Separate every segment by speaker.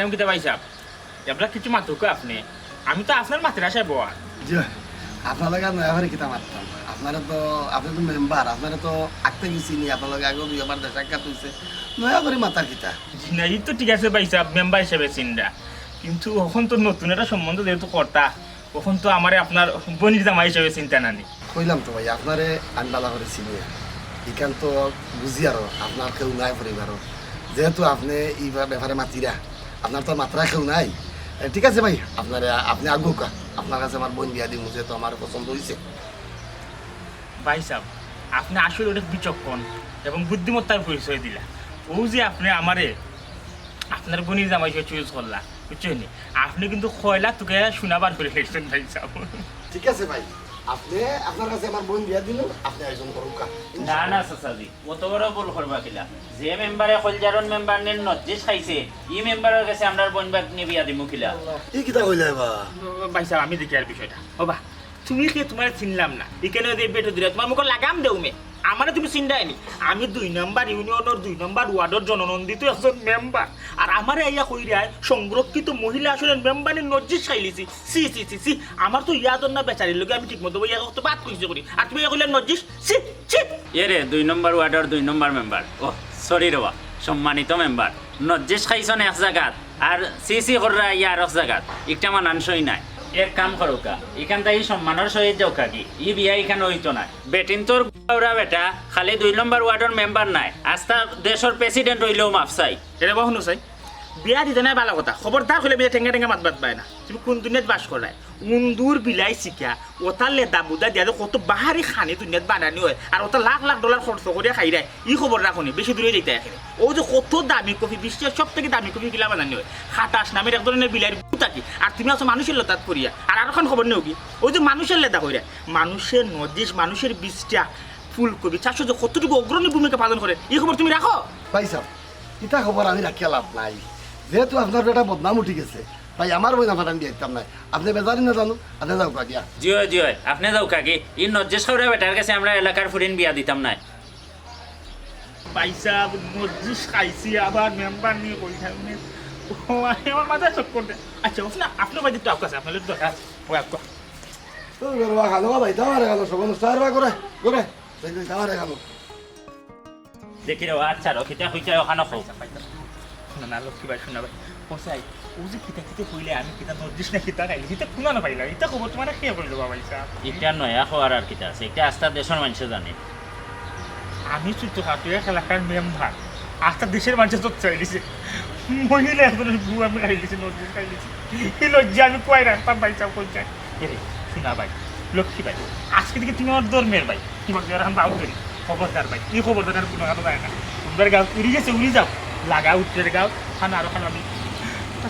Speaker 1: কইলাম কিতা ভাই সাহেব এবলা কিছু মাতুক আপনি আমি তো আপনার মাত্রা আসায় বয়া
Speaker 2: জি আপনার লগে আর নয়া করে কিতা মারতাম আপনারা তো আপনি তো মেম্বার আপনারা তো আঁকতে গেছি নি আপনার লগে আগেও দুইবার সাক্ষাৎ হয়েছে নয়া করে মাতার কিতা
Speaker 1: না এই তো ঠিক আছে ভাই সাহেব মেম্বার হিসেবে চিন্তা কিন্তু এখন তো নতুন একটা সম্বন্ধ যেহেতু কর্তা তখন তো আমারে আপনার বনির জামাই হিসেবে চিন্তা নানি
Speaker 2: কইলাম তো ভাই আপনারে আমি বালা করে চিনি এখান তো বুঝি আরো আপনার কেউ নাই পরিবারও যেহেতু আপনি এই ব্যাপারে মাতিরা আপনার তো মাত্রা কেউ নাই ঠিক আছে ভাই আপনারা আপনি আগুকা আপনার কাছে আমার বোন বিয়া দিন যেহেতু আমার পছন্দ হয়েছে
Speaker 1: ভাই সাহেব আপনি আসলে ওটা বিচক্ষণ এবং বুদ্ধিমত্তার পরিচয় দিলা ও যে আপনি আমারে আপনার বনির জামাই হিসেবে চুজ করলা বুঝছেন আপনি কিন্তু কয়লা তোকে শোনাবার করে ফেলছেন ভাই সাহেব
Speaker 2: ঠিক আছে ভাই আপনি আপনার কাছে আমার বোন বিয়া দিন আপনি আয়োজন করুকা
Speaker 3: না না চাচাজি অত বড় ভুল করবা কিলা যে মেম্বারে কলজারন মেম্বার নেন নজিস খাইছে ই মেম্বারের কাছে আমরা বনবাগ নিয়ে বিয়া দিমু কিলা
Speaker 2: এই কিতা কইলে বা
Speaker 1: ভাই সাহেব আমি দেখি আর বিষয়টা ও বা তুমি কি তোমার চিনলাম না এখানে যে বেটো দিলে তোমার মুখে লাগাম দেও মে আমার তুমি চিন্তায়নি আমি 2 নম্বর ইউনিয়নের 2 নম্বর ওয়ার্ডের জননন্দিত একজন মেম্বার আর আমার ইয়া কইরায় সংরক্ষিত মহিলা আসলে মেম্বারের নজিস খাইলিছি সি সি সি সি আমার তো ইয়াদর না বেচারির লোকে আমি ঠিক মতো ইয়া তো বাদ কইছি করি আর তুমি কইলে নজিস সি সি
Speaker 3: এরে 2 নম্বর ওয়ার্ডের 2 নম্বর মেম্বার ও সরি রবা সম্মানিত মেম্বার নজিস খাইছন এক জায়গাত আর সিসি কররা ইয়ার এক জায়গাত একটা মানানসই নাই এক কাম করুকা এখান থেকে সম্মানের সহিত যাও কাকি ই বিয়া এখানে হইতো না বেটিন তোর ওরা বেটা খালি 2 নম্বর ওয়ার্ডের মেম্বার নাই আস্থা দেশের প্রেসিডেন্ট হইলেও মাফ চাই
Speaker 1: এটা বহু চাই বিয়া দিতে নাই ভালো কথা খবরদার হলে বিয়া ঠেঙ্গা ঠেঙ্গা মাত বাদ পায় না তুমি কোন দুনিয়াত বাস করায় উন্দুর বিলাই শিখা ওটার লেদা বুদা দিয়া কত বাহারি খানি দুনিয়াত বানানি হয় আর ওটা লাখ লাখ ডলার খরচ করে খাই দেয় ই খবর রাখুনি বেশি দূরে যেতে এখানে ও যে কত দামি কফি বিশ্বের সব থেকে দামি কফি কিলা বানানি হয় খাটাস নামের এক ধরনের বিলাইয়ের বুতাকি আর তুমি আছো মানুষের লতাত করিয়া আর এখন খবর নেও কি ওই যে মানুষের লেদা কইরা মানুষের নজিস মানুষের বীজটা ফুলকপি চাষও যে কতটুকু অগ্রণী ভূমিকা পালন করে এই খবর তুমি রাখো
Speaker 2: ভাই সাহেব ইটা খবর আমি রাখিয়া লাভ নাই যেহেতু আপনার বেটা বদনাম উঠি গেছে ভাই আমার বই নাম্বার আমি দিতাম নাই আপনি বেজারি না জানো আপনি যাও কা দিয়া
Speaker 3: জিও জিও আপনি যাও কাকি ই নজিস খাওয়া বেটার কাছে আমরা এলাকার ফুরিন বিয়া দিতাম না
Speaker 1: পয়সা নজিস খাইছি আবার মেম্বার নিয়ে কই থাকবে আমার মাথায় চক করতে আচ্ছা না আপনার বাড়িতে তো আপনার আপনার দরকার আছে ও আপকা
Speaker 2: তো গরবা খালো ভাই তাওয়ারে খালো সব অনুষ্ঠান করে করে তাওয়ারে খালো
Speaker 3: দেখি রে আচ্ছা রখিতা হইছে ওখানে খাও
Speaker 1: না না লক্ষ্মী ভাই শোনা ভাই পয়সাই ও যে কিতা কিতা কইলে আমি কিতা নজিস না কিতা খাইলি কিতা কোনা না পাইলা এটা খবর তোমার খেয়ে পড়লো বাবা ইসা
Speaker 3: এটা নয়া খাওয়ার আর কিতা আছে এটা আস্থা দেশের মানুষে জানে
Speaker 1: আমি চুটো হাতুয়া এলাকার মেম্বার আস্থা দেশের মানুষ তো চাইলিছে মহিলা একজনের বউ আমি খাইলিছি নজিস খাইলিছি এই লজ্জা আমি কয় রাখতাম ভাই চাও কই যায় এরে শোনা ভাই লক্ষ্মী ভাই আজকে থেকে তুমি আমার ধর্মের ভাই তোমাকে এখন বাউ করি খবরদার ভাই এই খবরদার কোনো কথা যায় না তোমার গাও উড়ি গেছে উড়ি যাও লাগা উত্তরের গাও খানা আরো খানা আমি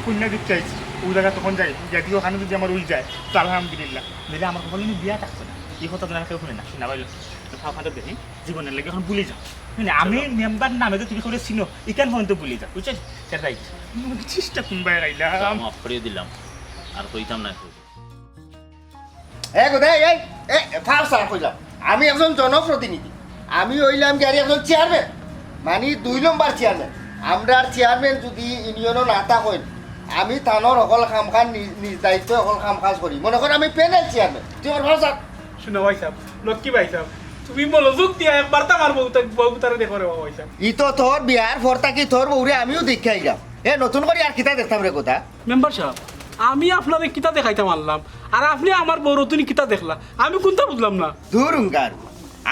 Speaker 1: কন্যা দিতে চাইছি ওই জায়গা তখন যাই যদিও ওখানে যদি আমার উই যায় তো আলহামদুলিল্লাহ মিলে আমার বলেন বিয়া থাকছে না এই কথা তো কেউ শুনে না শোনা ভাই ফাঁকা দেখি জীবনের লেগে এখন ভুলে যাও আমি মেম্বার নামে তো তুমি করে চিনো এখান পর্যন্ত ভুলে যাও বুঝছেন রাইট চেষ্টা কোনবাই রাইলাম
Speaker 3: মাফ করে দিলাম আর কইতাম না
Speaker 4: আমি একজন জনপ্রতিনিধি আমি হইলাম কি একজন চেয়ারম্যান মানে 2 নম্বর চেয়ারম্যান আমরা চেয়ারম্যান যদি ইউনিয়নও না থাকেন আমি থানোর অকল কাম খান নিজ দায়িত্ব অকল কাম কাজ করি মনে করেন আমি প্যানেল চেয়ারম্যান তুই আমার ভালো স্যার
Speaker 1: শোনো ভাই সাহেব লক্ষ্মী ভাই সাহেব তুমি মনোযোগ দিয়া একবার তো আমার বউ তারা দেখো রে ভাই সাহেব
Speaker 4: ই তো তোর বিয়ার ফরতা কি তোর বউরে আমিও দেখাই যাম নতুন করে আর কিতা দেখতাম রে কথা
Speaker 5: মেম্বার সাহেব আমি আপনার কিতা দেখাইতে মারলাম আর আপনি আমার বড় তুমি কিতা দেখলা আমি কোনটা বুঝলাম না
Speaker 4: দূর উঙ্গার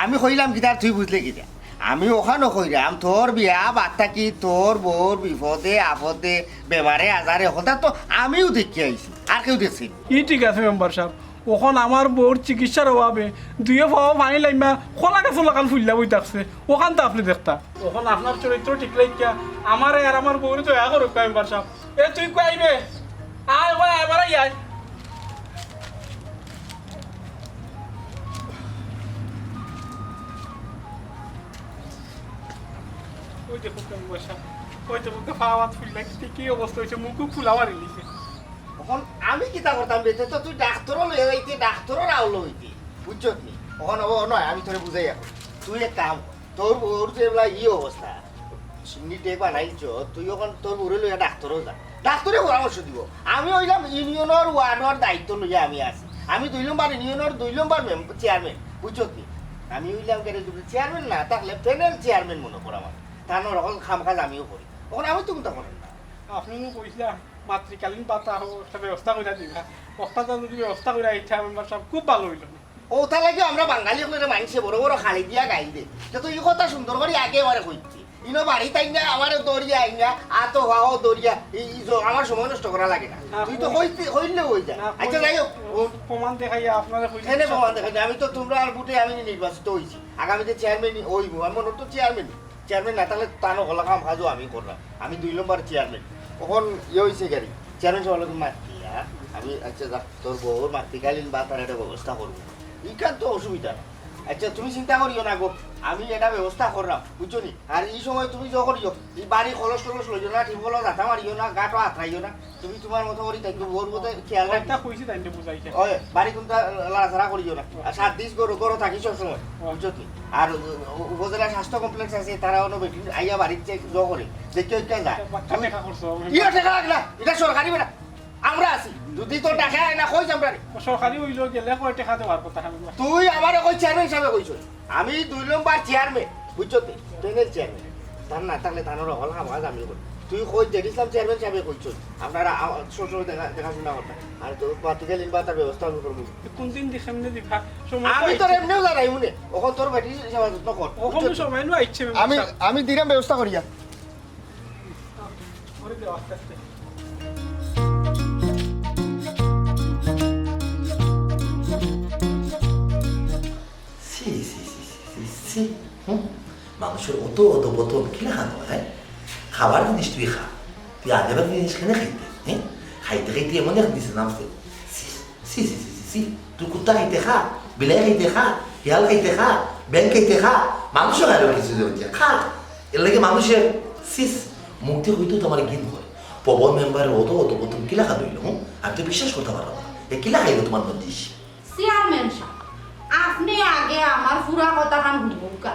Speaker 4: আমি কইলাম কিতা তুই বুঝলে কিতা আমি ওখানে কইরাম তোর বিয়া বার্তা কি তোর বউর বিপদে আপদে বেমারে আজারে হঠাৎ তো আমিও দেখি আইছি আর কেউ দেখছি
Speaker 5: ই ঠিক আছে মেম্বার সাহেব ওখান আমার বউর চিকিৎসার অভাবে 2 পাওয়া পানি লাইমা খোলাকে ফোলাকাল ফুললা বই থাকছে ওখান তো আপনি দেখতা ওখান আপনার চরিত্র ঠিক লাগিয়া আমার আর আমার বউরে তো এগো রক্ষা মেম্বার সাহেব তুই কইবে আয় ভাই এবার আয় ওই দেখো মেম্বার সাহেব ওই দেখো ফাওয়াত ফুললা কি অবস্থা হয়েছে মুখও ফুলা মারি লিছে
Speaker 4: এখন আমি কিতা করতাম বেতে তো তুই ডাক্তারও লয়ে যাইতি ডাক্তারও রাউল হইতি বুঝছত নি এখন নয় আমি তোরে বুঝাই এখন তুই এক কাম তোর বউর যে এগুলা অবস্থা সিন্নি টেক বানাইছ তুই এখন তোর বউরে লইয়া ডাক্তারও যা ডাক্তারে পরামর্শ দিব আমি হইলাম ইউনিয়নের ওয়ার্ডের দায়িত্ব লইয়া আমি আছি আমি 2 নম্বর ইউনিয়নের 2 নম্বর চেয়ারম্যান বুঝছো কি আমি হইলাম চেয়ারম্যান না থাকলে প্যানেল চেয়ারম্যান মনে কর আমার তার রকম খামকাজ আমিও করি তখন আমি তো কোনটা করেন না
Speaker 5: আপনি কইসা মাতৃকালীন পাতা একটা ব্যবস্থা করে দিবা একটা যদি ব্যবস্থা করে ইচ্ছা মেম্বার সাহেব খুব ভালো হইল
Speaker 4: ওটা লাগে আমরা বাঙালি হলে মানুষে বড় বড় খালি দিয়া গাই দে তো এই কথা সুন্দর করে একেবারে কইছি ইনো বাড়ি তাই না আমার দৌড়িয়া আই না আর তো হওয়াও দৌড়িয়া আমার সময় নষ্ট করা লাগে না তুই তো হইলে হই যা আচ্ছা যাই হোক
Speaker 5: প্রমাণ দেখাইয়া আপনারা
Speaker 4: এনে প্রমাণ দেখাই আমি তো তোমরা আর বুটে আমি নির্বাচিত হয়েছি আগামীতে চেয়ারম্যান হইব আমার তো চেয়ারম্যান না তাহলে তানো হলা কাম কাজও আমি করলাম আমি 2 নম্বর চেয়ারম্যান তখন হয়েছে গাড়ি চেয়ারম্যান সবার লোক মাতিয়া আমি আচ্ছা যা তোর বউর মাতৃকালীন বা তার একটা ব্যবস্থা করবো ইকান তো অসুবিধা না আচ্ছা তুমি চিন্তা করিও না গো আমি এটা ব্যবস্থা করলাম বুঝছো নি আর এই সময় তুমি যখন করিও এই বাড়ি খলস টলস লইও না ঠিক হলো যাতা মারিও না গাটো আত্রাইও না তুমি তোমার মতো করি থাকবে ওর মতো খেয়াল রাখতে
Speaker 5: কইছি তাইতে বুঝাইছে
Speaker 4: ওই বাড়ি কোনটা লাড়াছাড়া করিও না আর 7 দিন গরো থাকি সব সময় বুঝছো কি আর উপজেলা স্বাস্থ্য কমপ্লেক্স আছে তারা অন্য বেটি আইয়া বাড়িতে করে যে কেউ কেন যায়
Speaker 5: আমি টাকা করছো
Speaker 4: ইয়া টাকা লাগলা এটা সরকারি বেটা আমরা আছি যদি তো টাকা না কই আমরা
Speaker 5: সরকারি হইল গেলে কয় টাকা দেওয়ার কথা আমি
Speaker 4: তুই আমার কই চেয়ারম্যান হিসাবে কইছ আমি 2 নম্বর চেয়ারম্যান বুঝছো তো প্যানেল চেয়ারম্যান তার না থাকলে তানোর হল কাজ আমি করি তুই কই জেডিসলাম চেয়ারম্যান হিসাবে কইছ আপনারা ছোট দেখাশোনা করতে আর তো পাতিকালীন বা তার ব্যবস্থা আমি করবো
Speaker 5: কোন দিন দেখামনে দিবা
Speaker 4: আমি তোর এমনিও জানাই মনে ওখন তোর বেটি সেবা যত্ন কর
Speaker 5: ওখানে সময় নো আইছে
Speaker 4: আমি দিলাম ব্যবস্থা করিয়া
Speaker 5: করে দেওয়া আস্তে আস্তে
Speaker 6: মানুষের অত অধপতন কি খানো হ্যাঁ খাবার জিনিস তুই খা তুই আধেবার জিনিস কেন খাইতে হ্যাঁ খাইতে খাইতে এমন এক দিছে নামছে তুই কুত্তা খাইতে খা বিলাই খাইতে খা শিয়াল খাইতে খা ব্যাং খাইতে খা মাংস খাইলেও কিছু খা এর লাগে মানুষের সিস মুক্তি হইতেও তোমার গিন হয় পবন মেম্বারের অত অধপতন কিলা খা দইল আমি তো বিশ্বাস করতে পারলাম না এ কিলা খাইলো তোমার মধ্যে
Speaker 7: চেয়ারম্যান সাহেব আপনি আগে আমার পুরা কথা খান ভূমিকা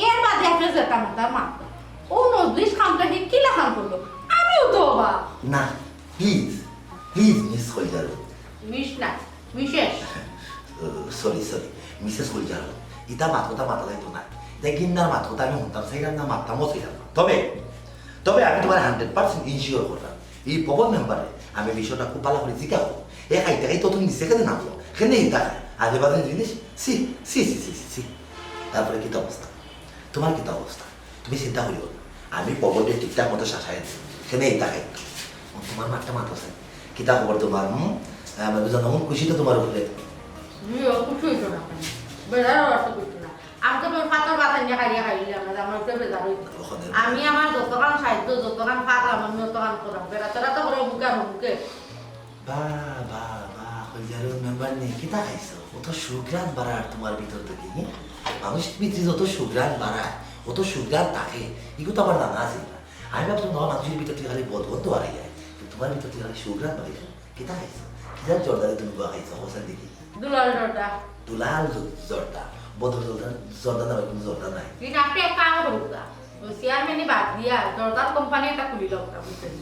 Speaker 7: এর বাদে আপনি যেটা মাতার মাত্রা ও নজলিস খানটা কি লেখান করলো আমিও তো অবাক
Speaker 6: না প্লিজ মিস হলজার
Speaker 7: মিশ না বিশেষ
Speaker 6: সরি মিসেস হলজার ইটা মাথা যাইতো না এটা গিন্নার মাথা আমি শুনতাম সেইটার না মাথতামও ছিলাম তবে আমি তোমার 100% ইনশিওর করলাম এই পবন মেম্বারে আমি বিষয়টা খুব ভালো করে জিজ্ঞাসা এ খাইতে খাইতে তুমি নিচে কেন নামলো কেন ইটা খায় আজে বাজে জিনিস সি তারপরে কিতা অবস্থা তোমার কিতা অবস্থা তুমি চিন্তা করিও আমি পবনকে ঠিকঠাক মতো শাসাই আছি সেখানে ইটা খাইতো তোমার মাঠটা মাথা আছে কিতা খবর তোমার যখন খুশি তো তোমার উপরে
Speaker 7: খুশি হইতো না বেজার অর্থ করতো না আমি তো পাতর বাতান নিয়ে খাইয়া খাইলে আমার উপরে বেজার হইতো আমি আমার যতক্ষণ সাহিত্য যতক্ষণ ফাঁক আমার ততক্ষণ করাম বেড়াতেরা তো করে বুকে
Speaker 6: বা হলজারের মেম্বার নেই কিতা খাইছো অত সুগ্রাণ বাড়ার তোমার ভিতর থেকে মানুষের ভিতরে যত সুগ্রাণ বাড়ায় অত সুগ্রাণ থাকে এগুলো তো আমার জানা আছে আমি ভাবছি না মানুষের ভিতর থেকে খালি বদবদ্ধ বাড়াই যায় তোমার ভিতর থেকে খালি সুগ্রাণ বাড়াই যায় কিতা খাইছো কিতার জর্দারে তুমি গোয়া খাইছো অবস্থা দেখি দুলাল জর্দা বদল জর্দা না কোনো জর্দা নাই
Speaker 7: কিন্তু আপনি এক কাম করুক চেয়ারম্যানই বাদ দিয়া জর্দার কোম্পানি একটা খুলি লোকটা বুঝছেন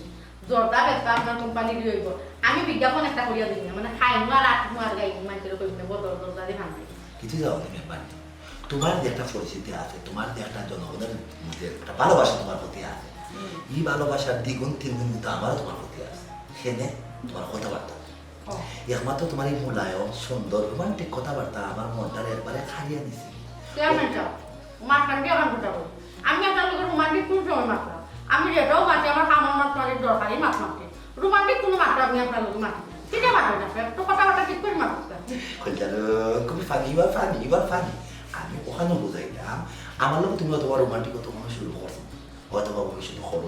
Speaker 7: জর্দা একটা আপনার কোম্পানি দিয়ে হইব আমি বিজ্ঞাপন একটা করিয়া দিই না মানে খাই নোয়ার আট নোয়ার গাই মানুষের কইবে বদল জর্দা দিয়ে খান
Speaker 6: কিছু যাও না মেম্বার তোমার যে একটা পরিস্থিতি আছে তোমার যে একটা জনগণের মধ্যে একটা ভালোবাসা তোমার প্রতি আছে এই ভালোবাসার দ্বিগুণ তিনগুণ কিন্তু আমারও তোমার প্রতি আছে সেনে তোমার কথাবার্তা একমাত্র তোমার এই মূল্যায়ন সুন্দর রোমান্টিক কথাবার্তা আমার মনটারে একবারে খাইয়া দিছে
Speaker 7: চেয়ারম্যান সাহেব মাত্রাম দিয়ে আমার কথা বলি আমি আপনার লোকের রোমান্টিক কোন সময় মাত্রা আমি যেটাও মাত্রে আমার কামন মাত্রার দরকারি মাছ মাত্রে রোমান্টিক কোনো মাত্রা আপনি আপনার লোকের মাত্রা সেটা মাত্রা না তো কথাবার্তা ঠিক করে মাত্রা
Speaker 6: খুবই ফানি আমি ওখানে বুঝাইলাম আমার লোক তুমি তোমার রোমান্টিক তোমার শুরু করো অথবা ভবিষ্যতে করো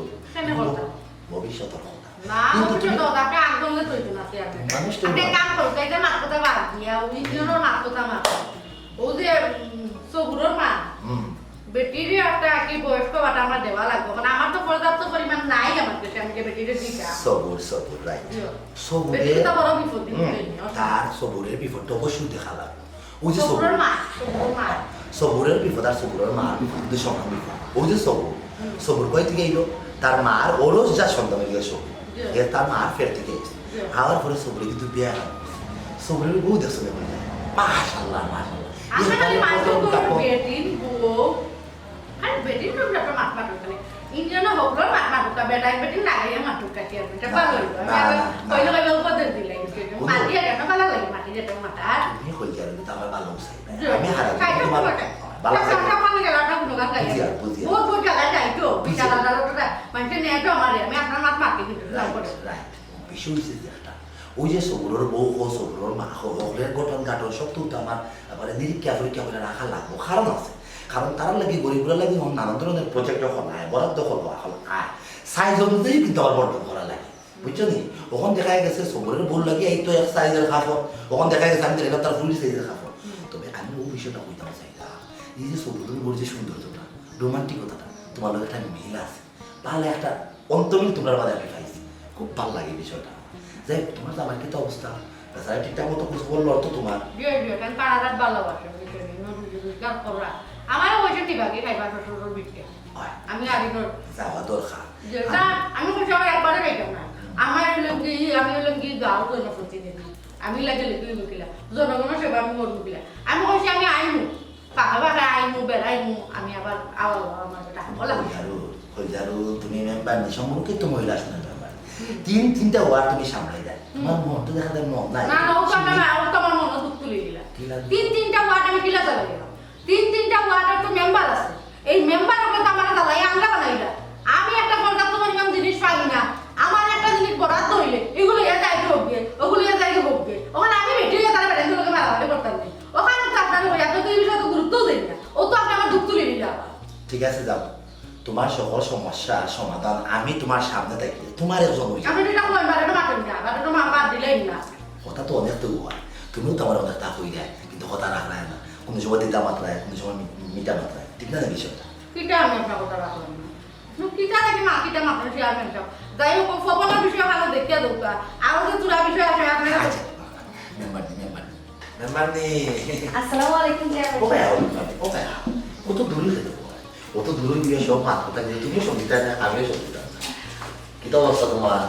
Speaker 6: ভবিষ্যতের কথা
Speaker 7: না ভবিষ্যতে আপনি একদমই তৈরি না চেয়ারম্যান আপনি কাম করতে এটা মাত্রটা বাদ দিয়া ওই জন্য মাত্রটা মাত্রা ও যে সবুরের মা বেটিরই একটা কি বয়স্ক বাটা আমার দেওয়া লাগবে কারণ আমার তো পর্যাপ্ত পরিমাণ নাই আমার কাছে আমি যে বেটিরে দিটা
Speaker 6: সবুর রাইট তার সবুরের বিপদটা অবশ্যই দেখা লাগবে ওই যে সবুরের বিপদ আর সবুরের মার বিপদ দুই সমান বিপদ ওই যে সবুর কই থেকে এলো তার মার ওরও যা সন্তান গিয়ে সবুর
Speaker 7: জি।
Speaker 6: এ তার মা ফের থেকে এসে
Speaker 7: জি।
Speaker 6: আওয়ার পরে সবরে কিন্তু বিয়া সবরের বউ দেখছো বলে মাশাআল্লাহ মাশাআল্লাহ
Speaker 7: আসলে খালি মাইকেল করে বেটিন বউ আর বেটিন তো একটা মাত মাত করে ইন্ডিয়ান হকর মাত মাত করে বেটাই বেটিন লাগাইয়া মাত করে কি এটা ভালো হইলো আমি কইলো কইলো উপদেশ দিলাই মাটি এটা ভালো লাগে মাটি যেটা মাথা
Speaker 6: তুমি কই যাবে তো আমার ভালো চাই
Speaker 7: জি।
Speaker 6: আমি হারা
Speaker 7: খাইতে
Speaker 6: তোমার
Speaker 7: পারবে।
Speaker 6: ভালো চাই
Speaker 7: টাকা পানি গেল টাকা কোনো গাছ লাগে
Speaker 6: বুঝিয়া, বুঝিয়া।
Speaker 7: বহুত বহুত জায়গায় যাই তো বিশাল আদালতটা মানে নেই তো আমারে আমি আপনার মাত মাটি কিন্তু লাভ করে
Speaker 6: রাইট বেশি হয়েছে যে একটা ওই যে সবরের বউ হো সবরের মা হো ওদের গঠন গাঠন সব তো আমার মানে নিরীক্ষা পরীক্ষা করে রাখা লাগবো কারণ আছে কারণ তারা লাগে গরিবরা লাগে নানান ধরনের প্রজেক্ট যখন আয় বরাদ্দ করবো এখন আয় সাইজ অনুযায়ী কিন্তু আমার বর্ধন করা লাগে বুঝছো নি ওখান দেখা গেছে সবরের ভুল লাগে এই তো এক সাইজের কাপড় ওখান দেখা গেছে আমি দেখলাম তার ফুল সাইজের কাপড় তবে আমি ওই বিষয়টা কইতাম চাই না এই যে সবরের বউর যে সৌন্দর্যটা রোমান্টিকতাটা তোমার লোক একটা মিল আছে ভালো একটা অন্তমিল তোমার মাঝে আমি পাইছি খুব ভালো লাগে বিষয়টা যাই হোক, তোমার তো আমার কিন্তু অবস্থা তাছাড়া ঠিকঠাক মতো খোঁজ বললো অর্থ তোমার
Speaker 7: দিয়ে দিয়ে কারণ কারারাত ভালোবাসে বিষয় রোজগার করা আমারও বসে টিভাগে খাইবার শ্বশুর বিটকে
Speaker 6: হয়
Speaker 7: আমি আদিনর
Speaker 6: যাওয়া দরকার
Speaker 7: যেটা আমি বলছি আমার একবারে খাইতাম না আমার হলাম কি আমি হলাম কি গাঁও জনপ্রতিনিধি আমি লাগে লিখি লুকিলা জনগণের সেবা আমি করবো কিলা আমি বলছি আমি আইমু পাকা পাকা আইমু বেড়াইমু আমি আবার আওয়াল আমার টাকা বলা
Speaker 6: হইজারু তুমি মেম্বার নি সম্পর্কিত মহিলা আসনের মেম্বার তিনটা ওয়ার্ড তুমি সামলাই দেয় তোমার মন তো দেখা যায় মন নাই
Speaker 7: না না ও কারণে ও তো আমার মনে দুঃখ তুলে দিলা
Speaker 6: কি লাগে?
Speaker 7: তিনটা ওয়ার্ড আমি কিলা চালাই গেলাম তিনটা ওয়ার্ডের তো মেম্বার আছে এই মেম্বার ওকে তো আমার চালাই আমরা বানাইলা আমি একটা পর্যাপ্ত পরিমাণ জিনিস পাই না আমার একটা জিনিস বরাদ্দ হইলে এগুলো এ যাইতে হবে ওগুলো এ যাইতে হবে ওখানে আমি বেটিয়ে তারা বেটাই লোকে মারামারি করতাম না ওখানে তো আপনার ওই আপনি তো এই বিষয়ে তো গুরুত্বও দেন না ও তো আপনি আমার দুঃখ তুলে দিলা
Speaker 6: ঠিক আছে যাও তোমার সকল সমস্যার সমাধান আমি তোমার সামনে থাকি তোমার একজন হই
Speaker 7: আপনি এটা কই বারেটা মাতেন না বারেটা মা বাদ দিলেন না
Speaker 6: কথা তো অনেক তো হয় তুমিও তো আমার অনেক তা হই যায় কিন্তু কথা রাখলায় না কোনো সময় দিতা মাত্রায় কোনো সময় মিটা মাত্রায় ঠিক না বিষয়টা
Speaker 7: কিটা আমি আপনার কথা রাখলাম না কিটা নাকি মা কিটা মাত্র চেয়ারম্যান সাহেব যাই হোক ফবনের বিষয়ে ভালো দেখিয়া দৌকা আরো যে চূড়া বিষয় আছে আপনার
Speaker 6: আচ্ছা মেম্বার নি
Speaker 8: আসসালামু আলাইকুম চেয়ারম্যান
Speaker 6: ওকে ও তো দূরে যেতে ও তো দূরে গিয়ে সব মাত্রটা নিয়ে তুমিও সঙ্গীতা না আমিও সঙ্গীতা না কিতা অবস্থা তোমার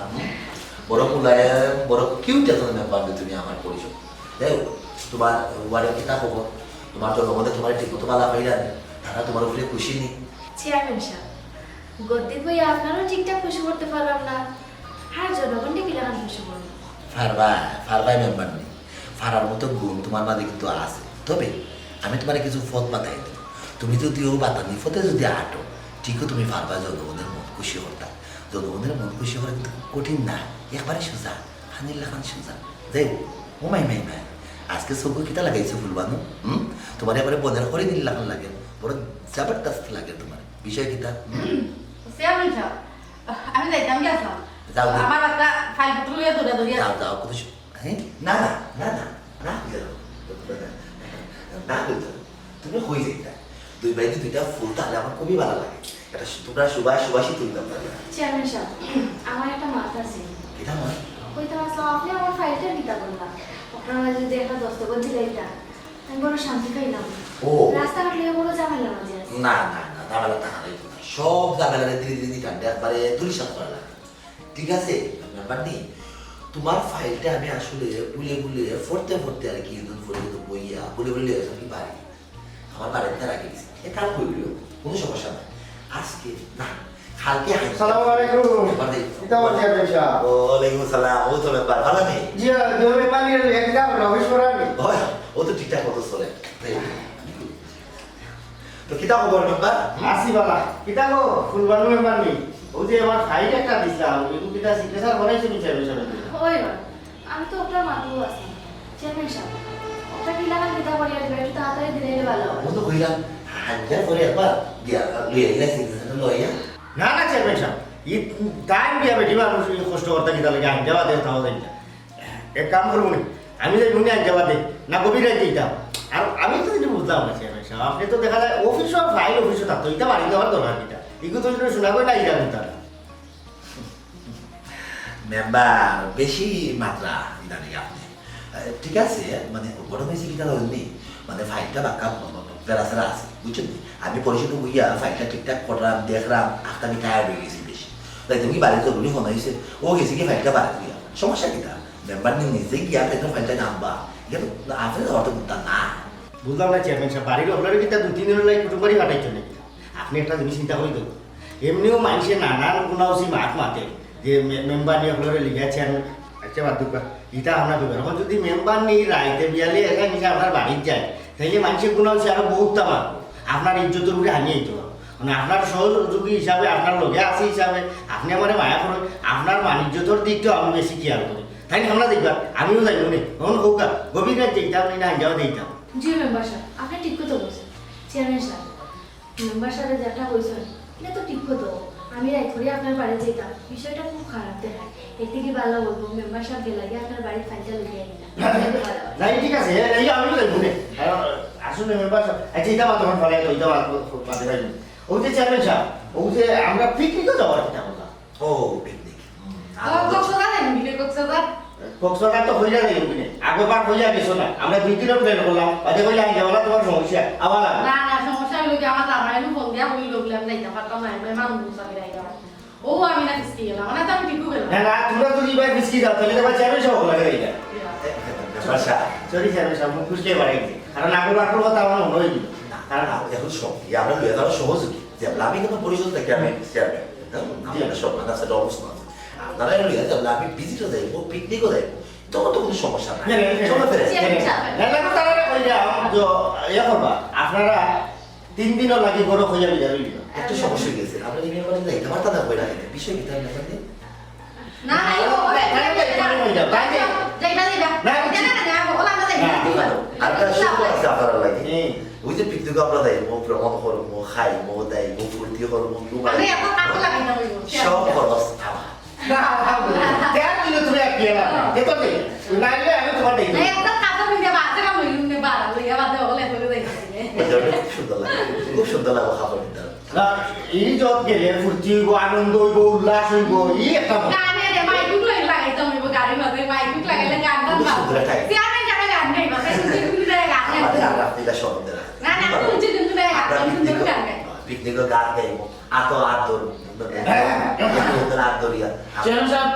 Speaker 6: বড় কুলায় বড় কিউট এখন মেম্বার তুমি আমার পরিচয় যাই হোক তোমার ওয়ার্ডের কিতা খবর তোমার জনগণে তোমার ঠিক মতো পালা পাইলা তারা তোমার উপরে খুশি নেই
Speaker 8: চেয়ারম্যান সাহেব গদ্দিত ভাইয়া আপনারও ঠিকঠাক খুশি করতে পারলাম না হ্যাঁ জনগণকে কিলাম খুশি করবো
Speaker 6: ফারবাই মেম্বার নেই ফারার মতো গুণ তোমার মাঝে কিন্তু আছে তবে আমি তোমার কিছু পথ বাতাই দেব তুমি যদিও বাতানি পথে যদি আটো ঠিকও তুমি ফারবা জনগণের মন খুশি করতা জনগণের মন খুশি করা কিন্তু কঠিন না একবারে সোজা খানির লাখান সোজা যাই ও মাই আজকে চকু কিতা লাগাইছো ফুলবানো তোমার এবারে বনের করে দিল লাখান লাগে বড় জবরদস্ত লাগে তোমার বিষয় কিতা
Speaker 7: চেয়ারম্যান সাহেব আমি যাইতাম গেছিলাম
Speaker 6: যাও যাও।
Speaker 7: আমার একটা ফাইল তুলে ধরে ধরে
Speaker 6: যাও যাও কত হ্যাঁ না না না না না তুমি হয়ে যাইতা দুই বাইরে দুইটা ফুল তাহলে আমার খুবই ভালো লাগে এটা তোমরা সুবাসী তুলতাম পারি
Speaker 8: চেয়ারম্যান সাহেব আমার একটা মাথা আছে
Speaker 6: এটা নয়
Speaker 8: কইতে আসলাম আপনি আমার ফাইলটা দিতে বললাম আপনারা যদি একটা দস্তখত দিলাইতা আমি বড় শান্তি পাইলাম
Speaker 6: ও।
Speaker 8: রাস্তাঘাট লিয়ে বড় ঝামেলা মাঝে আছে
Speaker 6: না না না ঝামেলা টাকা লাগবে না সব ঝামেলা ধীরে ধীরে টানতে একবারে তুলিসাত করা লাগে ঠিক আছে ব্যাপার নেই তোমার ফাইলটা আমি আসলে বুলে ফোরতে আর কি দুন ফোরে তো বইয়া বুলে কি বাড়ি আমার বাড়িতে রাখি দিছি এ কাল কইলো কোনো সমস্যা নাই আজকে না কালকে
Speaker 4: আসসালামু আলাইকুম কিতা বল চেয়ারম্যান সাহেব
Speaker 6: ওয়ালাইকুম আসসালাম ও তো ব্যাপার ভালো নেই
Speaker 4: জি দুই মানির একটা রমেশ করানি
Speaker 6: হয় ও তো ঠিকঠাক মতো চলে তো কিতা খবর ব্যাপার
Speaker 4: আসি বালা কিতা গো ফুলবানু মেম্বারনি ও যে আমার ফাইল একটা দিছিলাম এগুলো কিতা সিগনেচার করাইছে নি চেয়ারম্যান সাহেব
Speaker 8: ওই আমি তো আপনার মাথাও আছি চেয়ারম্যান সাহেব ওটা কি লাগা দিতে পারি আর একটু তাড়াতাড়ি দিলে ভালো হয়
Speaker 6: ও তো কইলাম হাজার করে একবার দিয়া লইয়া গেলে সিগনেচার লইয়া
Speaker 4: না না চেয়ারম্যান সাহেব ই টাইম দিয়া বেটি মানুষ কষ্ট করতে কিতা লাগে আইন যাওয়া দে তাও যাই না এক কাম করবো নি আমি যে নুনি আইন যাওয়া দে না গভীর রাইতে দিতাম আর আমি তো এটা বুঝলাম না চেয়ারম্যান সাহেব আপনি তো দেখা যায় অফিস আর ফাইল অফিসে থাকতো এটা বাড়ি যাওয়ার দরকার কিটা ইগো তো শোনা করে না ইরা নিতা
Speaker 6: মেম্বার বেশি মাত্রা ইদানিং আপনি ঠিক আছে মানে বড় হয়েছে কি তাহলে নেই মানে ফাইলটা বাক্কা বেড়াচেরা আছে বুঝছেন আমি পরিচিত বুঝিয়া ফাইলটা ঠিকঠাক করলাম দেখলাম আজকে আমি টায়ার্ড হয়ে গেছি বেশি তাই তুমি বাড়ি জরুরি ফোন হয়েছে ও গেছে কি ফাইলটা বাড়ি দিয়া সমস্যা কিটা মেম্বার নিয়ে নিজে গিয়া তাই ফাইলটা নামবা এটা আপনি অর্থ বুঝতা না
Speaker 4: বুঝলাম না চেয়ারম্যান সাহেব বাড়ির আপনার কিন্তু 2-3 দিনের লাগে কুটুম বাড়ি কাটাইছো নাকি আপনি একটা জিনিস চিন্তা করে দেবো এমনিও মানুষের নানান গুণাউসি মাত মাতে যে মেম্বার নিয়ে আপনার লিখা চেয়ারম্যান আচ্ছা বাদ দুকা এটা আমরা দেবেন এখন যদি মেম্বার নিয়ে রাইতে বিয়ালে একা নিচে আপনার বাড়ির যায় তাইলে মানুষের গুণাউসি আরো বহুত তামা আপনার ইজ্জতের উপরে হানিয়ে দিতে হবে মানে আপনার সহযোগী হিসাবে আপনার লগে আছে হিসাবে আপনি আমার মায়া করেন আপনার বাণিজ্যতর দিকটাও আমি বেশি খেয়াল করি তাই আমরা দেখবা আমিও যাইব নে তখন হোক গভীর রাত যেতাম না যাওয়া দিতাম
Speaker 8: জি মেম্বার সাহেব আপনি ঠিক কথা বলছেন চেয়ারম্যান সাহেব মেম্বার সাহেব যেটা বলছেন এটা তো ঠিক কথা আমি রাত করে আপনার বাড়ি যেতাম বিষয়টা খুব খারাপ দেখায় এর থেকে ভালো বলবো মেম্বার সাহেব গেলে আপনার বাড়ির ফাইলটা লুকিয়ে নিলাম
Speaker 4: নাই ঠিক আছে এই আমিও যাইব নে আসলে মেম্বার সাহেব আচ্ছা এটা মাত্র ফলে ওইটা মাঝে পাইনি ওই যে চেয়ারম্যান সাহেব ওই যে আমরা পিকনিকও যাওয়ার কথা বললাম
Speaker 6: ও পিকনিক
Speaker 7: কক্সবাজার যাবেন বিলে কক্সবাজার
Speaker 4: কক্সবাজার তো হইয়া যাই কিনে আগেবার হইয়া গেছো না আমরা 2 দিনের প্ল্যান করলাম বাদে কইলে আই যাওয়া তোমার সমস্যা আবার লাগবে
Speaker 7: না না সমস্যা হলো কি আমার জামাই নু ফোন দিয়া বলি লোকলাম যাইতে পারতাম না আমি মানুষ মুসাফির আই যাওয়া ও আমি না কিস্তি গেলাম মানে তো আমি ঠিক গেলাম
Speaker 4: না না তোমরা যদি এবার বিস্কি যাও তাহলে তোমার চেয়ারম্যান সাহেব লাগে এইটা
Speaker 6: বাসা
Speaker 4: সরি চেয়ারম্যান সাহেব মুখ খুশলে বাড়াই দিই কারণ আগেবার কথা আমার মনে হয়ে গেল
Speaker 6: কারণ এখন সব আমরা লয়ে যাওয়া সহযোগী যে আমি কিন্তু পরিষদ থেকে আমি চেয়ারম্যান আমরা সব কাছে অবস্থা আছে আপনারা লয়ে যাবো আমি ভিজিটও যাইবো পিকনিকও যাইবো তখন তো কোনো সমস্যা নাই চলো ফেরে
Speaker 4: আপনারা 3 দিনও লাগে বড় হইয়া যাবে
Speaker 6: একটু সমস্যা হয়ে গেছে আমরা নিয়ে মানে যাইতে পারতাম না কইরা বিষয় কি তার না
Speaker 7: না না ও যাইবা যাইবা না না ওলা না যাইবা
Speaker 6: আর তা শুরু আছে আপনারা লাগে ওই যে পিকনিক আমরা যাইবো ভ্রমণ করবো খাইবো দাইবো ফুর্তি করবো
Speaker 7: আমি এত কাকো লাগি না হইবো
Speaker 6: সব খরচ আমার
Speaker 4: না দেখ দিলে তুমি এক কি না দেখো নি নাইলে আমি তোমার দেই
Speaker 7: এই একটা কাকো মিলে বাজে না হইলুম নে বাড়া লইয়া বাদে ওলে হইলো যাইছে
Speaker 6: খুব সুন্দর লাগে খাবার ভিতরে
Speaker 4: না এই জব গেলে ফুর্তি হইব আনন্দ হইব উল্লাস হইব এই একটা
Speaker 7: গানে রে মাইকুক লই লাগাইতাম হইবো গাড়ি মাঝে মাইকুক লাগাইলে গান গান সিয়ানে যাবে গান গাই বাসে সুন্দর করে গান গাই
Speaker 6: আর আপনিটা সব দেন
Speaker 7: না না তুই সুন্দর করে সুন্দর গান গাই
Speaker 6: পিকনিকের গান গাইবো আতো আদর আদরিয়া
Speaker 4: চেয়ারম্যান সাহেব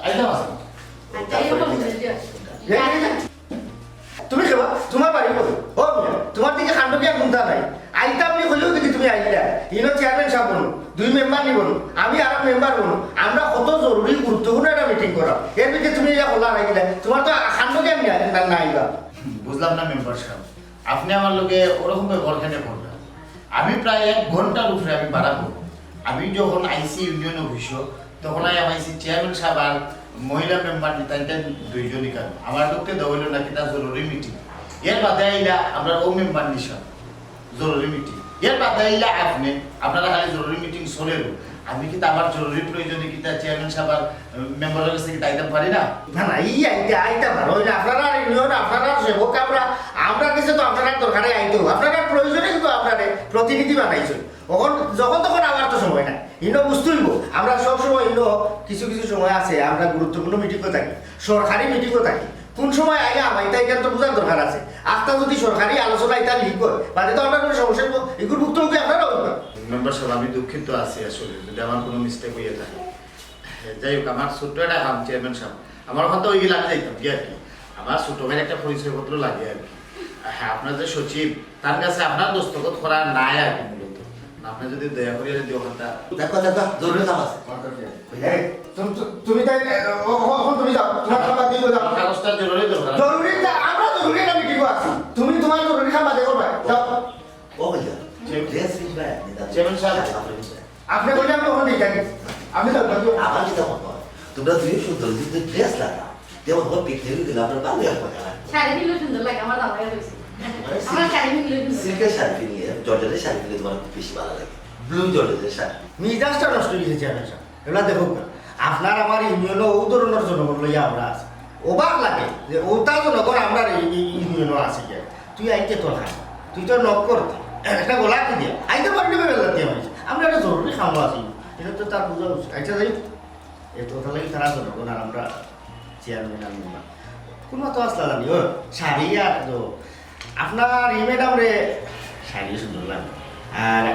Speaker 4: আইতা মাস
Speaker 7: আচ্ছা এই বলছিস
Speaker 4: তুমি কেবা তোমার বাড়ি বলো ও তোমার দিকে কাণ্ড কি গুনতা নাই আইতা আমি হইলেও দেখি তুমি আইতা ইনো চেয়ারম্যান সাহেব বলো 2 মেম্বার নি বলো আমি আর মেম্বার বলো আমরা কত জরুরি গুরুত্বপূর্ণ একটা মিটিং করা এর ভিতরে তুমি ইয়া বলা রাখিলা তোমার তো কাণ্ড কি আমি না আইবা
Speaker 9: বুঝলাম না মেম্বার সাহেব আপনি আমার লোকে ওরকম ঘরখানে করলেন আমি প্রায় 1 ঘন্টার উপরে আমি ভাড়া করব আমি যখন আইসি ইউনিয়ন অফিস তখন আইসি চেয়ারম্যান সাহেব আর মহিলা মেম্বার তাইটা 2 জনই কারণ আমার লোককে দৌড়ল নাকি তা জরুরি মিটিং এর বাদে আইলা আমরা ও মেম্বার নিশান জরুরি মিটিং এর বাদে আইলা আপনি আপনারা খালি জরুরি মিটিং চলেও আমি কি আমার জরুরি প্রয়োজনে কি তা চেয়ারম্যান সাহেব আর মেম্বারের কাছে কি তাইতে পারি না
Speaker 4: না না এই আইতা ভালো হইলে আপনারা ইউনিয়ন আপনারা সেবক আমরা কিছু তো আপনারা দরকারে আইতো আপনারা প্রয়োজনে কিন্তু আপনারা প্রতিনিধি বানাইছো যখন তখন আমার তো সময় নাই ইনো বুঝতে হইব আমরা সব সময় ইনো কিছু কিছু সময় আছে আমরা গুরুত্বপূর্ণ মিটিংও থাকি সরকারি মিটিংও থাকি কোন সময় আগে আমার এটা এখানে তো বোঝার দরকার আছে আজটা যদি সরকারি আলোচনা এটা লিক হয় তাহলে তো আমরা কোনো সমস্যা নেব এগুলো ভুক্ত হবে আপনারা হইবেন
Speaker 9: মেম্বার সাহেব আমি দুঃখিত আছি আসলে যদি আমার কোনো মিস্টেক হয়ে থাকে যাই হোক আমার ছোট্ট একটা কাম চেয়ারম্যান সাহেব আমার ওখান তো ওই লাগে যাইতাম কি আর কি আমার ছোট ভাইয়ের একটা পরিচয়পত্র লাগে আর কি হ্যাঁ আপনার যে সচিব তার কাছে আপনার দস্তখত করা নাই আর কি মূলত আপনি যদি দয়া করিয়া যদি ওখানটা
Speaker 6: দেখো জরুরি কাম আছে
Speaker 4: তুমি তাই তুমি যাও তোমার খাবার দিয়ে যাও
Speaker 9: কাগজটা জরুরি দরকার
Speaker 4: জরুরি আমরা জরুরি একটা মিটিং আছে তুমি তোমার জরুরি খাবার দিয়ে করবে যাও
Speaker 6: ও ভাইয়া ড্রেস ফিট
Speaker 9: চেয়ারম্যান সাহেব
Speaker 4: আপনি বলে আমি ওখানে দেখি আমি যাও
Speaker 6: আমার যেটা মনে হয় তোমরা দুই সুন্দর যদি ড্রেস লাগা তেমন তোমার পিকনিক দিলে আপনার ভালো লাগবে না
Speaker 7: শাড়ি দিলে সুন্দর লাগে আমার দাম লাগে হইছে আমার শাড়ি দিলে সুন্দর
Speaker 6: সিল্কের শাড়ি নিয়ে জর্জেটের শাড়ি নিলে তোমার বেশি ভালো লাগে ব্লু জর্জেটের শাড়ি
Speaker 4: মিজাজটা নষ্ট হয়ে গেছে চেয়ারম্যান সাহেব এগুলা দেখো আপনার আমার ইউনিয়নও ও ধরনের জনগণ লইয়া আমরা আছি অবাক লাগে যে ওটা জনগণ আমরা ইউনিয়নও আছে যে তুই আইতে তো না তুই তো নক করতে একটা গোলা কি দিয়ে আইতে পারবি না বেলা দিয়ে হয়েছে আমরা একটা জরুরি খাওয়া আছি এটা তো তার বোঝা উচিত আচ্ছা যাই এত কথা লাগে তারা জনগণ আর আমরা চেয়ারম্যান আর মেম্বার কোনো তো আসলা জানি ও শাড়ি আর তো আপনার এই ম্যাডাম রে শাড়ি সুন্দর লাগে আর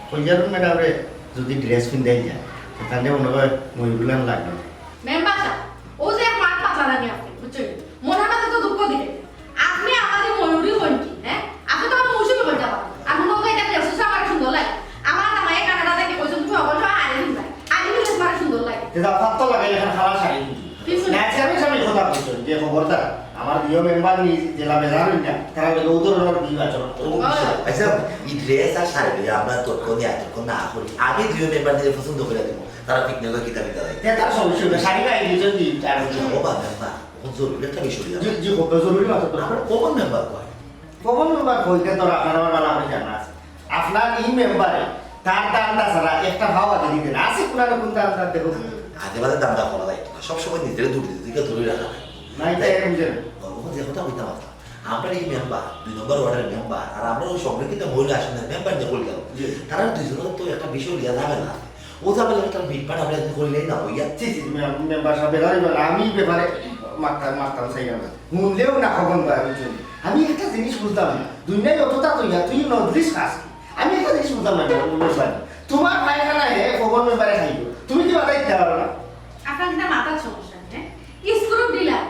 Speaker 4: কইজারুন ম্যাডাম রে
Speaker 9: যদি ড্রেস পিন্ধাই যায় তাহলে মনে হয় মহিগুলান লাগবে
Speaker 7: মেম্বার সাহেব ও যে এক মাঠ পাতলা রানি আপনি বুঝছেন মনে মাঝে তো দুঃখ দিলে আপনি আমাদের ময়ূরী হন কি হ্যাঁ আপনি তো আমার মৌসুমি বলতে পারেন আপনি মনে এটা ড্রেস আমার সুন্দর লাগে আমার জামাই কানাডা থেকে কইছেন তুমি অবশ্য আরে দিন যায় আরে দিন আমার সুন্দর লাগে
Speaker 9: এটা ফাত্তা লাগাইলে এখন খারাপ শাড়ি ন্যাচারালি আমি কথা বলছি যে খবরদার আমার প্রিয় মেম্বার নি জেলা বেজার না তারা বলে উদরর নির্বাচন
Speaker 6: আচ্ছা এই ড্রেস আর শাড়ি আমরা তর্ক নিয়ে তর্ক না করি আমি দুই মেম্বারদের পছন্দ করে দেবো তারা পিকনিকের কিতাব দেয়
Speaker 9: তার সমস্যা শাড়ি গায়ে দিয়েছেন কি আর
Speaker 6: ও বা মেম্বার এখন জরুরি একটা বিষয়
Speaker 9: জি খুব জরুরি মাত্র
Speaker 6: আমরা কমন মেম্বার কয়
Speaker 9: কমন মেম্বার কইতে তো আপনার আমার ভালো করে জানা আছে আপনার এই মেম্বারে তার দামটা ছাড়া একটা ভাও আগে দিতে না আছে কোন কোন দামটা দেখো
Speaker 6: আগে বাদে দামটা করা যায় সবসময় নিজের দুটি দিকে ধরে রাখা
Speaker 9: নাই তাই এরকম যে
Speaker 6: যে কথা হইতে পারতাম আমরা এই মেম্বার 2 নম্বর ওয়ার্ডের মেম্বার আর আমরা ওই সংরক্ষিত মহিলা আসনের মেম্বার যে বলি গেল তারা দুইজনের তো একটা বিষয় লিয়া যাবে না ও যাবে না একটা মিটপাট আমরা করলেই না হইয়া
Speaker 9: জি জি মেম্বার সাহেব আমি ব্যাপারে মারতাম সেই না শুনলেও না খবর পাই আমি একটা জিনিস বুঝতাম না দুনিয়ায় অতটা তৈয়া তুই নদরিস খাস আমি একটা জিনিস বুঝতাম না মেম্বার তোমার পায়খানা হে খবর মেম্বারে খাইব তুমি কি বাধা দিতে পারো না
Speaker 7: আপনার যেটা মাথার সমস্যা হ্যাঁ স্ক্রু দিলাম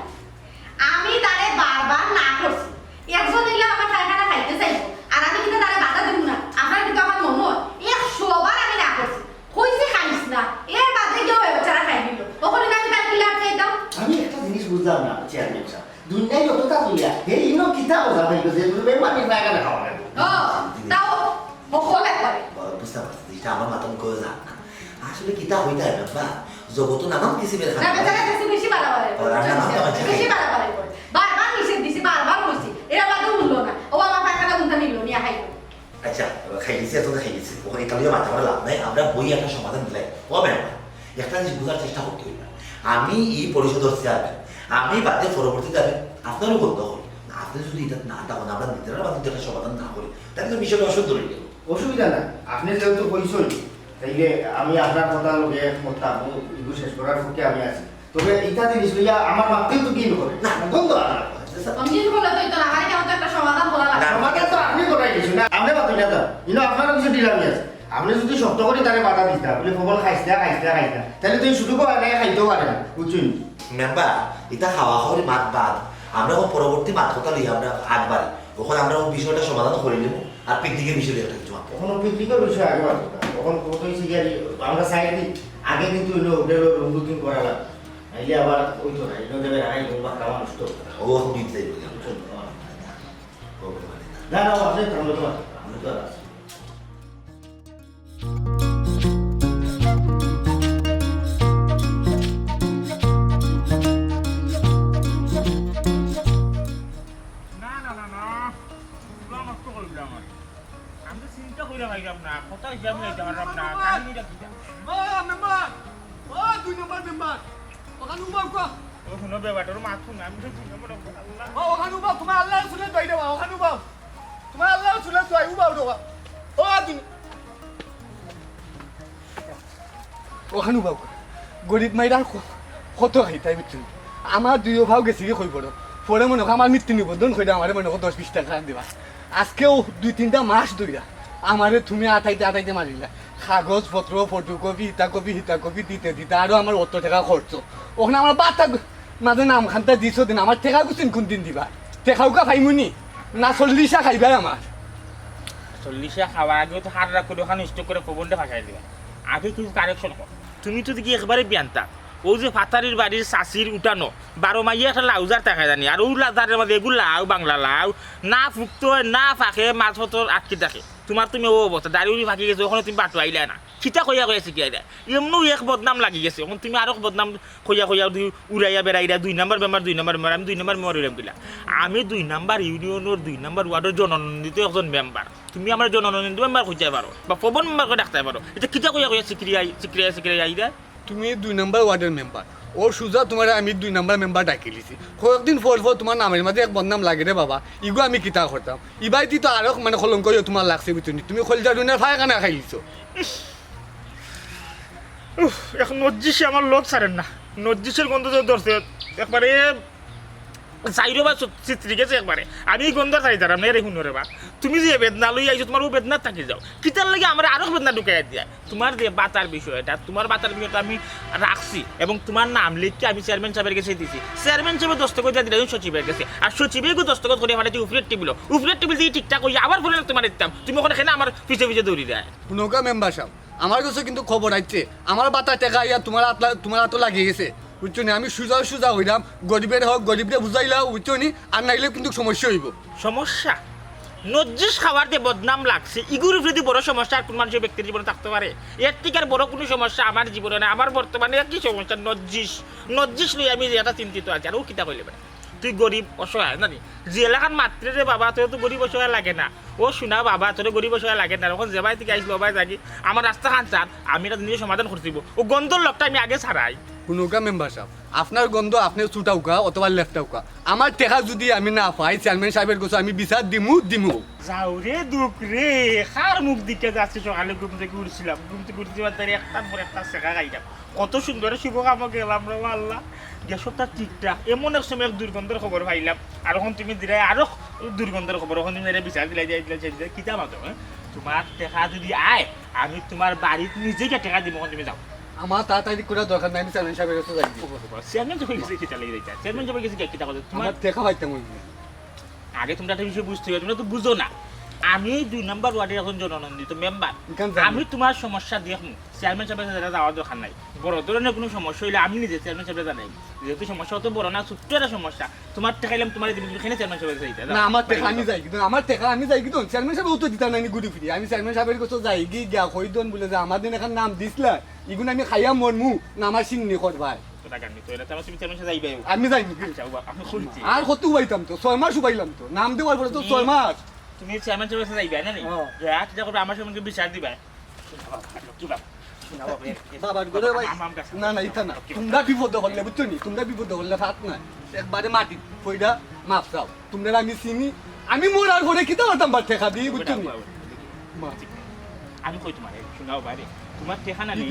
Speaker 7: আমি তারে বারবার না করছি একজন এলে আমার খানা খাইতে চাইবো আর আমি কিন্তু তারে বাধা দিব না আপনার কিন্তু আমার মনে হয় 100 বার আমি না করছি কইছি খাইস না এর বাদে কেউ বেচারা খাই দিল ওখানে আমি তার কিলার চাইতাম
Speaker 9: আমি একটা জিনিস বুঝলাম না চেয়ারম্যান সাহেব দুনিয়ায় অতটা তৈয়া হে ইনো কিতাব যাবে যে মেম্বার নি পায়খানা খাওয়া লাগবে
Speaker 7: ও তাও বলে করে
Speaker 6: বুঝতে পারছি এটা আমার মাথা মুখে যাক না আসলে কিতাব হইতে হয় মেম্বার জগত নানান কিসিমের
Speaker 7: না বেচারা বেশি বাড়াবাড়ি করে বেশি বাড়াবাড়ি করে বারবার নিষেধ দিছি বারবার কইছি এরা বাদে উঠলো না ও আমার পায়খানা কোনটা নিল নিয়ে খাইলো
Speaker 6: আচ্ছা খাইয়েছি এত খাইয়েছি ওখানে ইতালিও মাথা মারা লাভ নাই আমরা বই একটা সমাধান দিলাই ও মেম্বার একটা জিনিস বোঝার চেষ্টা করতে হইবে আমি এই পরিষদের চেয়ারম্যান আমি বাদে পরবর্তীতে আমি আপনারও বলতে হল আপনি যদি এটা না তখন আমরা নিজেরা বাদে একটা সমাধান না করি তাহলে তো বিষয়টা অসুন্দর হয়ে গেল
Speaker 9: অসুবিধা না আপনি যেহেতু কইসই তাইলে আমি আপনার কথা লোকে মতাম ইগু শেষ করার পক্ষে আমি আছি তবে এটা জিনিস লইয়া আমার মাত্রই তো কি করে
Speaker 6: না
Speaker 9: বন্ধ
Speaker 7: আমি যদি বলে তো না আমার কেমন একটা সমাধান করা লাগে
Speaker 9: আমাকে তো আপনি করাই দিয়েছেন না আপনি বাদ না তো ইনো আপনারও কিছু দিলামই আছে আপনি যদি শব্দ করে তারে বাধা দিতে আপনি ফবল খাইতে তাহলে তুই শুধু করে নাই খাইতেও পারে না বুঝছেন
Speaker 6: মেম্বার এটা খাওয়া খাওয়ার মাত বাদ আমরা পরবর্তী মাত কথা লই আমরা আগবাড়ি ওখানে আমরা ওই বিষয়টা সমাধান করে নেব আর পিকনিকের বিষয়টা একটা কিছু মাত্র
Speaker 9: কখনো পিকনিকের বিষয় আগে বাদ তখন কত সিগারি আমরা সাইড দিই আগে কিন্তু ইনো ওদের রুম বুকিং করা লাগে নাইলে আবার ওই তো না ইনো দেবে আই বা কামা নষ্ট
Speaker 6: ও এখন দিতে যাইব
Speaker 9: না না আপনি থামলো তো আমি তো আছি
Speaker 1: না না না না পুরা নষ্ট করে দিলাম আমি তো চিন্তা করে পাইলাম না কোথায় হিসাব নিতে পারলাম না কাহিনীটা কি
Speaker 5: মেম্বার ও 2 নম্বর মেম্বার ওখানে উবাও কো
Speaker 1: ও শুনো ব্যাপারটা মাথ শুনে আমি তো চিন্তা করে আল্লাহ
Speaker 5: ও ওখানে উবাও তোমার আল্লাহ শুনে দই দেবা ওখানে উবাও তোমার আল্লাহ শুনে দই উবাও দেবা ও তুমি ওখানে উবাও গরিব মাইরা কত খাইতাই বুঝছেন আমার 2 ভাও গেছি কি কই পড়ো পরে মনে আমার মৃত্যু নিবন্ধন কইরা আমারে মনে 10-20 টাকা দিবা আজকেও 2-3টা মাস ধইরা আমারে তুমি আটাইতে মারিলা কাগজ পত্র ফটোকপি হিতা কপি দিতে আরো আমার 80 টাকা খরচ ওখানে আমার বাচ্চা মাঝে নাম খানটা দিছো দিন আমার টাকা কুচিন কোন দিন দিবা টেকাউকা খাইমুনি না 40 খাইবাই আমার
Speaker 1: 40 খাওয়ার আগেও তো হাত রাখো ওখানে স্টক করে প্রবন্ধে ভাসাই দিবা আগে কিছু কারেকশন কর তুমি তো দেখি একবারে বিয়ান্তা ও যে ফাতারির বাড়ির চাষির উঠানো 12 মাইয়া একটা লাউজার টাকা জানি আর ওই লাউজারের মধ্যে এগুলো লাউ বাংলা লাউ না ফুকতো না ফাঁকে মাছ পত্র আটকে থাকে তোমার তুমি ও অবস্থা দাড়ি উড়ি ফাঁকি গেছে ওখানে তুমি বাটু আইলে না খিতা কইয়া শিখি আইলা এমনিও এক বদনাম লাগি গেছে এখন তুমি আরো বদনাম কইয়া উড়াইয়া বেড়াইরা 2 নম্বর মেম্বার আমি 2 নম্বর মেম্বার হইলাম কিলা আমি 2 নম্বর ইউনিয়নের 2 নম্বর ওয়ার্ডের জননন্দিত একজন মেম্বার তুমি আমার জননন্দিত মেম্বার খুঁজতে পারো বা পবন মেম্বারকে ডাকতে পারো এটা খিতা কইয়া সিক্রিয়া আইলা
Speaker 5: তুমি 2 নম্বর ওয়ার্ডের মেম্বার ও সুজা তোমার আমি 2 নম্বর মেম্বার ডাকি লিছি কয়েকদিন পর তোমার নামের মাঝে এক বদনাম লাগে রে বাবা ইগো আমি কিতা করতাম ইবাইতি তো আরো মানে কলঙ্ক তোমার লাগছে বুঝনি তুমি খলজা দুনিয়ার ফায় কানা খাই লিছো
Speaker 1: এখন নজ্জিসে আমার লোক ছাড়েন না নজ্জিসের গন্ধ ধরছে একবারে চাইরো বা চিত্রি গেছে একবারে আমি গন্ধ চাই দাঁড়াম রে শুনো বা তুমি যে বেদনা লই আইছো তোমার ও বেদনা থাকি যাও কিতার লাগে আমার আরো বেদনা ঢুকাই দিয়া তোমার যে বাতার বিষয়টা তোমার বাতার বিষয়টা আমি রাখছি এবং তোমার নাম লিখকে আমি চেয়ারম্যান সাহেবের কাছে দিছি চেয়ারম্যান সাহেব দস্তখত দিয়ে দিলাম সচিবের কাছে আর সচিবের দস্তখত করে মানে উপরের টেবিল দিয়ে ঠিকঠাক হয়ে আবার বলে তোমার দিতাম তুমি ওখানে খেলে আমার পিছে পিছে দৌড়ি দেয়
Speaker 10: নৌকা মেম্বার সাহেব আমার কাছে কিন্তু খবর আসছে আমার বাতা টেকা ইয়া তোমার হাতও লাগিয়ে গেছে বুঝছো নি আমি সুজা হইলাম গরিবের হোক গরিবরে বুঝাইলাম বুঝছো নি আর নাইলে কিন্তু সমস্যা হইব
Speaker 1: সমস্যা নজ্জিস খাবার দিয়ে বদনাম লাগছে ইগুর যদি বড় সমস্যা আর কোন মানুষের ব্যক্তির জীবনে থাকতে পারে এর থেকে আর বড় কোনো সমস্যা আমার জীবনে না আমার বর্তমানে কি সমস্যা নজ্জিস লই আমি যেটা চিন্তিত আছি আর ও কিতা কইলে বেটা তুই গরিব অসহায় জানি যে এলাকার মাত্রে রে বাবা তোর তো গরিব অসহায় লাগে না ও শোনা বাবা তোর গরিব অসহায় লাগে না এখন যেবাই থেকে আইসলো বাই থাকি আমার রাস্তা খান চার আমি এটা নিজে সমাধান করছিব ও গন্ধর লোকটা আমি আগে ছাড়াই
Speaker 10: নৌকা মেম্বার সাহেব আপনার গন্ধ আপনি ছুটাউকা অথবা লেফটাউকা আমার টেকা যদি আমি না পাই চেয়ারম্যান সাহেবের কাছে আমি বিচার দিমু
Speaker 1: যাও রে দুঃখ রে কার মুখ দিকে যাচ্ছে সকালে ঘুম থেকে উঠছিলাম ঘুম থেকে উঠতে পারতারি একটার পর একটা শেখা খাইলাম কত সুন্দর শুভকামনা গেলাম রে আল্লাহ গ্যাসটা ঠিকঠাক এমন এক সময় এক দুর্গন্ধের খবর পাইলাম আর এখন তুমি দিলাই আরো দুর্গন্ধের খবর এখন তুমি এটা বিচার দিলাই যাই কিতা মাতো তোমার টেকা যদি আয় আমি তোমার বাড়িতে নিজেকে টেকা দিব তুমি যাও
Speaker 10: আমার তাড়াতাড়ি করে দরকার নাই আমি চেয়ারম্যান সাহেবের কাছে যাই
Speaker 1: চেয়ারম্যান যখন গেছে কিতা লেগে যাইতা চেয়ারম্যান যখন গেছে কিতা কথা তোমার
Speaker 10: আমার টেকা পাইতাম
Speaker 1: আগে তোমরা একটা বিষয় বুঝতে হবে তোমরা তো বুঝো না আমি 2 নম্বর ওয়ার্ডের এখন জননন্দিত মেম্বার আমি তোমার সমস্যা দেখুন চেয়ারম্যান সাহেবের সাথে যাওয়ার দরকার নাই বড় ধরনের কোনো সমস্যা হইলে আমি নিজে চেয়ারম্যান সাহেবের জানাই যেহেতু সমস্যা অত বড় না ছোট্ট একটা সমস্যা তোমার টাকাইলাম তোমার দিন এখানে চেয়ারম্যান সাহেবের যাইতে
Speaker 10: না আমার টেকা আমি যাই কিন্তু আমার টেকা আমি যাই কিন্তু চেয়ারম্যান সাহেব তো দিতা নাই ঘুরি ফিরি আমি চেয়ারম্যান সাহেবের কাছে যাই গিয়া কই দন বলে যে আমার দিন এখন নাম দিছলা ইগুন আমি খাইয়া মরমু না আমার সিন্নি করবাই আমি যাই আর কত উবাইতাম তো 6 মাস উবাইলাম তো নাম দেওয়ার পরে তো 6 মাস
Speaker 1: তুমি চেয়ারম্যান সাহেবের কাছে যাইবা না নি যা করবে আমার সঙ্গে বিচার দিবা
Speaker 10: বাবার ঘরে ভাই না ইতা না তোমরা বিপদ হলে বুঝছো নি তোমরা বিপদ হলে হাত না একবারে মাটি পয়দা মাপ চাও তোমরা আমি চিনি আমি মোরার ঘরে কিতা হতাম বা টেকা দিই বুঝছো নি
Speaker 1: আমি কই তোমার শোনাও বাইরে তোমার টেকা না নি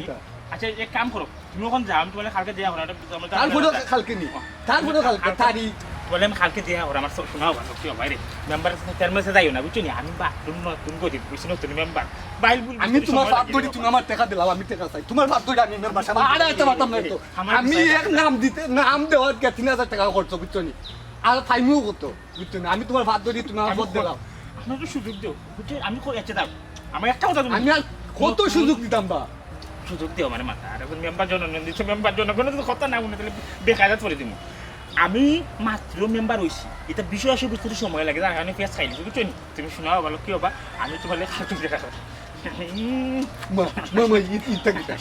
Speaker 1: আচ্ছা এক কাম করো তুমি ওখানে যাও আমি তোমার কালকে দেয়া
Speaker 10: তারপরে কালকে নি তারপরে কালকে তারিখ
Speaker 1: বলে আমি কালকে দেয়া ওরা আমার শোনাও কি বাইরে মেম্বার চেয়ারম্যান সাথে যাইও না বুঝছো নি আমি বাথরুম নতুন করি বুঝছো নতুন মেম্বার বাইল বল
Speaker 10: আমি তোমার বাপ ধরি তুমি আমার টাকা দিলাও আমি টাকা চাই তোমার বাপ ধরি আমি মেম্বার সাহেব আরে এটা মাতাম না তো আমি এক নাম দিতে নাম দেওয়ার কে 3000 টাকা খরচ বুঝছো নি আর ফাইমিও কত বুঝছো না আমি তোমার বাপ ধরি তুমি আমার বদ দিলাও
Speaker 1: আমাকে সুযোগ দিও বুঝছো আমি কই এসে দাও আমার একটা কথা
Speaker 10: আমি আর কত সুযোগ দিতাম বা
Speaker 1: সুযোগ দিও মানে মাথা আর এখন মেম্বার জননন্দিত মেম্বার জনগণের তো কথা না মনে তাহলে বেকায়দাত করে দিব আমি মাত্র মেম্বার হইছি এটা বিষয় আসে বুঝতে সময় লাগে যার কারণে পেঁয়াজ খাইলি বুঝছো নি তুমি শোনাও ভালো কি হবা আমি তো বলে খাটো দেখা
Speaker 10: মামা ইটা কিটা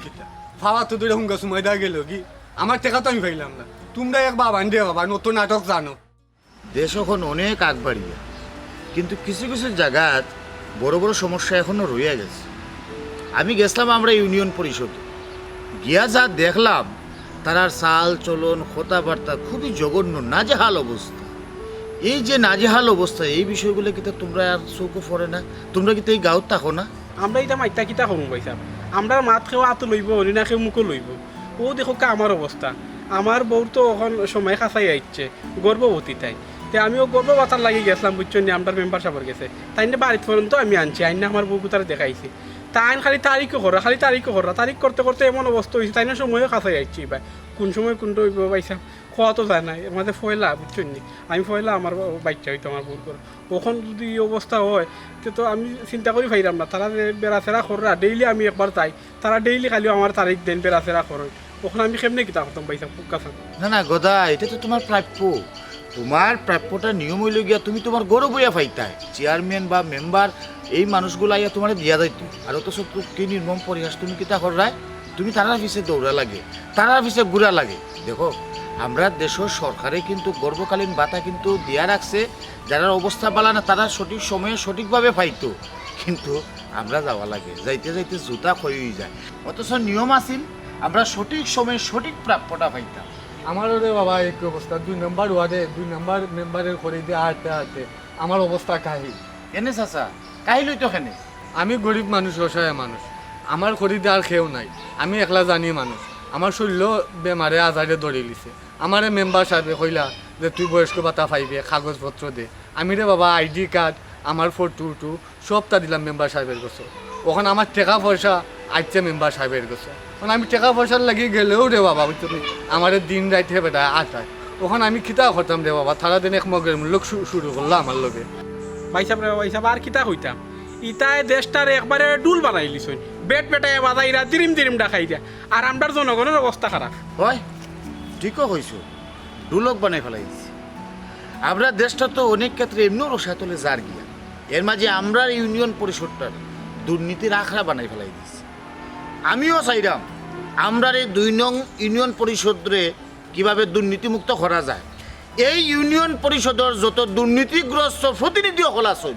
Speaker 10: কিটা ফাওয়া তো দূরে হুঙ্গা সময় দা গেল কি আমার টাকা তো আমি পাইলাম না তোমরা এক বাবা আন বাবা নতুন নাটক জানো
Speaker 9: দেশ এখন অনেক আগবাড়িয়া কিন্তু কিছু কিছু জায়গাত বড় বড় সমস্যা এখনো রয়ে গেছে আমি গেছিলাম আমরা ইউনিয়ন পরিষদে গিয়া যা দেখলাম তারার চাল চলন কথাবার্তা খুবই জঘন্য নাজেহাল অবস্থা এই যে নাজেহাল অবস্থা এই বিষয়গুলো কি তোমরা আর চোখে পড়ে না তোমরা কি এই গাঁৱত থাকো না
Speaker 5: আমরা এটা মাইতা কিতা করুন পাইছাম আমরা মাত খেও আতো লইব হরিণা খেও মুখও লইব ও দেখো কা আমার অবস্থা আমার বউর তো এখন সময় খাসাই আইচ্ছে গর্ভবতী তাই তে আমিও গর্ভবতার লাগি গেছিলাম বুঝছো নি আমার মেম্বার সাহেবের গেছে তাই না বাড়িতে পর্যন্ত আমি আনছি আইন আমার বউকে তারা দেখাইছি তাই খালি তারিখও করা তারিখ করতে করতে এমন অবস্থা হয়েছে তাই না সময়ও কাছাই আইছি ভাই কোন সময় কোনটা হইব পাইছাম খাওয়া তো যায় না এর মধ্যে ফয়লা বুঝছো নি আমি ফয়লা আমার বাচ্চা হইতো আমার বউর করে ওখান যদি এই অবস্থা হয় তো আমি চিন্তা করি পাইলাম না তারা বেড়াচেরা কররা ডেইলি আমি একবার যাই তারা ডেইলি খালি আমার তারিখ দেন বেড়াচেরা করে ওখানে আমি কেমনে কিতা করতাম পাইছাম কাছাম
Speaker 9: না গদা এটা তো তোমার প্রাপ্য তোমার প্রাপ্যটা নিয়ম হইল গিয়া তুমি তোমার গরু বইয়া পাইতাই চেয়ারম্যান বা মেম্বার এই মানুষগুলো আইয়া তোমার দিয়া যাইতো আর তো সব কি নির্মম পরিহাস তুমি কিতা করায় তুমি তারার পিছে দৌড়া লাগে তারার পিছে ঘুরা লাগে দেখো আমরা দেশের সরকারে কিন্তু গর্ভকালীন ভাতা কিন্তু দিয়া রাখছে যারা অবস্থা বালা না তারা সঠিক সময়ে সঠিকভাবে পাইতো কিন্তু আমরা যাওয়া লাগে যাইতে যাইতে জুতা ক্ষয় যায় অথচ নিয়ম আছিল আমরা সঠিক সময়ে সঠিক প্রাপ্যটা পাইতাম
Speaker 10: আমারও রে বাবা এক অবস্থা 2 নম্বর ওয়ার্ডে 2 নম্বর মেম্বারের করে দিয়ে হাঁটতে আমার অবস্থা কাহিল
Speaker 9: এনে চাচা কাহিলই তো কেনে
Speaker 10: আমি গরিব মানুষ অসহায় মানুষ আমার খরিদার খেয়েও নাই, আমি একলা জানি মানুষ। আমার শরীর বেমারে আজারে ধরে লিছে। আমারে মেম্বার সাহেবে কইলা যে তুই বয়স্ক ভাতা পাইবে, কাগজপত্র দে। আমি রে বাবা আইডি কার্ড, আমার ফটো সবটা দিলাম মেম্বার সাহেবের কাছে। ওখানে আমার টাকা পয়সা আইছে মেম্বার সাহেবের কাছে। কারণ আমি টাকা পয়সার লাগিয়ে গেলেও রে বাবা বুঝতে আমার দিন রাইতে বেটা আটায়। ওখানে আমি খিতা করতাম রে বাবা, সারা দিন এক মগের লোক শুরু করলো আমার লগে।
Speaker 5: ভাই সাহেব আর কিতা কইতাম, ইতায় দেশটার একবারে ডুল বানাই লিছই, বেট বেটায় বাজাইরা দিরিম ডাকাই দিয়া, আর আমরার জনগণের অবস্থা খারাপ।
Speaker 9: হয় ঠিকও কইছো, দুলক বানাই ফেলাই দিছি। আমরা দেশটা তো অনেক ক্ষেত্রে এমনিও রসাতলে যার গিয়া, এর মাঝে আমরা ইউনিয়ন পরিষদটার দুর্নীতির আখড়া বানাই ফেলাই দিছি। আমিও চাইলাম আমরা এই 2 নং ইউনিয়ন পরিষদরে কিভাবে দুর্নীতিমুক্ত করা যায়। এই ইউনিয়ন পরিষদের যত দুর্নীতিগ্রস্ত প্রতিনিধি হল আসল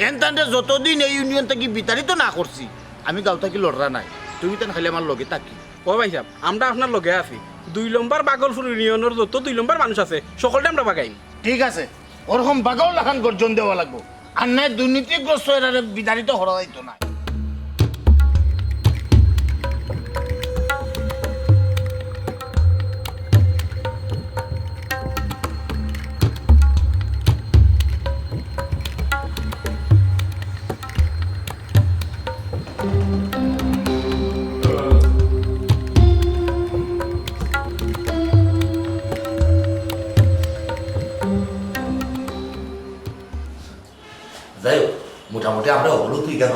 Speaker 9: এনতান্তে যতদিন এই ইউনিয়ন থেকে বিতাড়িত না করছি, আমি গাঁও থাকি লড়রা নাই। তুমি তেন খালি আমার লগে থাকি।
Speaker 5: ও ভাই সাহেব, আমরা আপনার লগে আছি। 2 নম্বর বাগলপুর ইউনিয়নের যত 2 নম্বর মানুষ আছে সকলটা আমরা বাগাইম।
Speaker 9: ঠিক আছে, ওরকম বাগাও লাখান গর্জন দেওয়া লাগবো, আর নাই দুর্নীতিগ্রস্ত এরা বিতাড়িত হওয়া যাইতো না।
Speaker 6: যাই হোক, মোটামুটি আমরা হলুদ কেন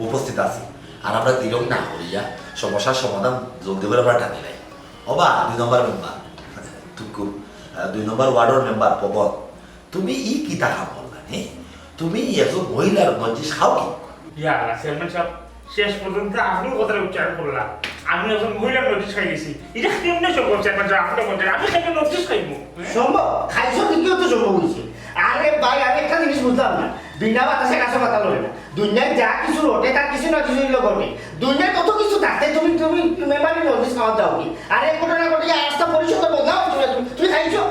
Speaker 6: উপস্থিত আছি, আর আমরা দিলম না করিয়া সমস্যার সমাধান জলদি করে আমরা টানি নাই। অবা 2 নম্বর মেম্বার টুকু, 2 নম্বর ওয়ার্ডের মেম্বার পবন, তুমি ই কিতা কাম করলা নে? তুমি একজন মহিলার মঞ্জিস খাও কি?
Speaker 1: ইয়া চেয়ারম্যান সাহেব, শেষ পর্যন্ত আপনিও কথাটা উচ্চারণ করলাম, আমি এখন মহিলা নোটিশ খাই গেছি। এটা কেমনে সম্ভব চেয়ারম্যান সাহেব? আপনি বলছেন আমি খাইতে নোটিশ খাইবো?
Speaker 4: সম্ভব খাইছো দিকেও তো সম্ভব হয়েছে। আরে ভাই, আমি একটা জিনিস বুঝলাম না, বিনা বাতাসে কাছে মাথা লড়ে না। দুনিয়ায় যা কিছু রটে তার কিছু না কিছু ঘটে। দুনিয়ায় কত কিছু থাকতে তুমি তুমি মেম্বারের নোটিশ খাওয়া দাও কি? আরে ঘটনা ঘটে রাস্তা পরিষদ বদলাও, তুমি খাইছো?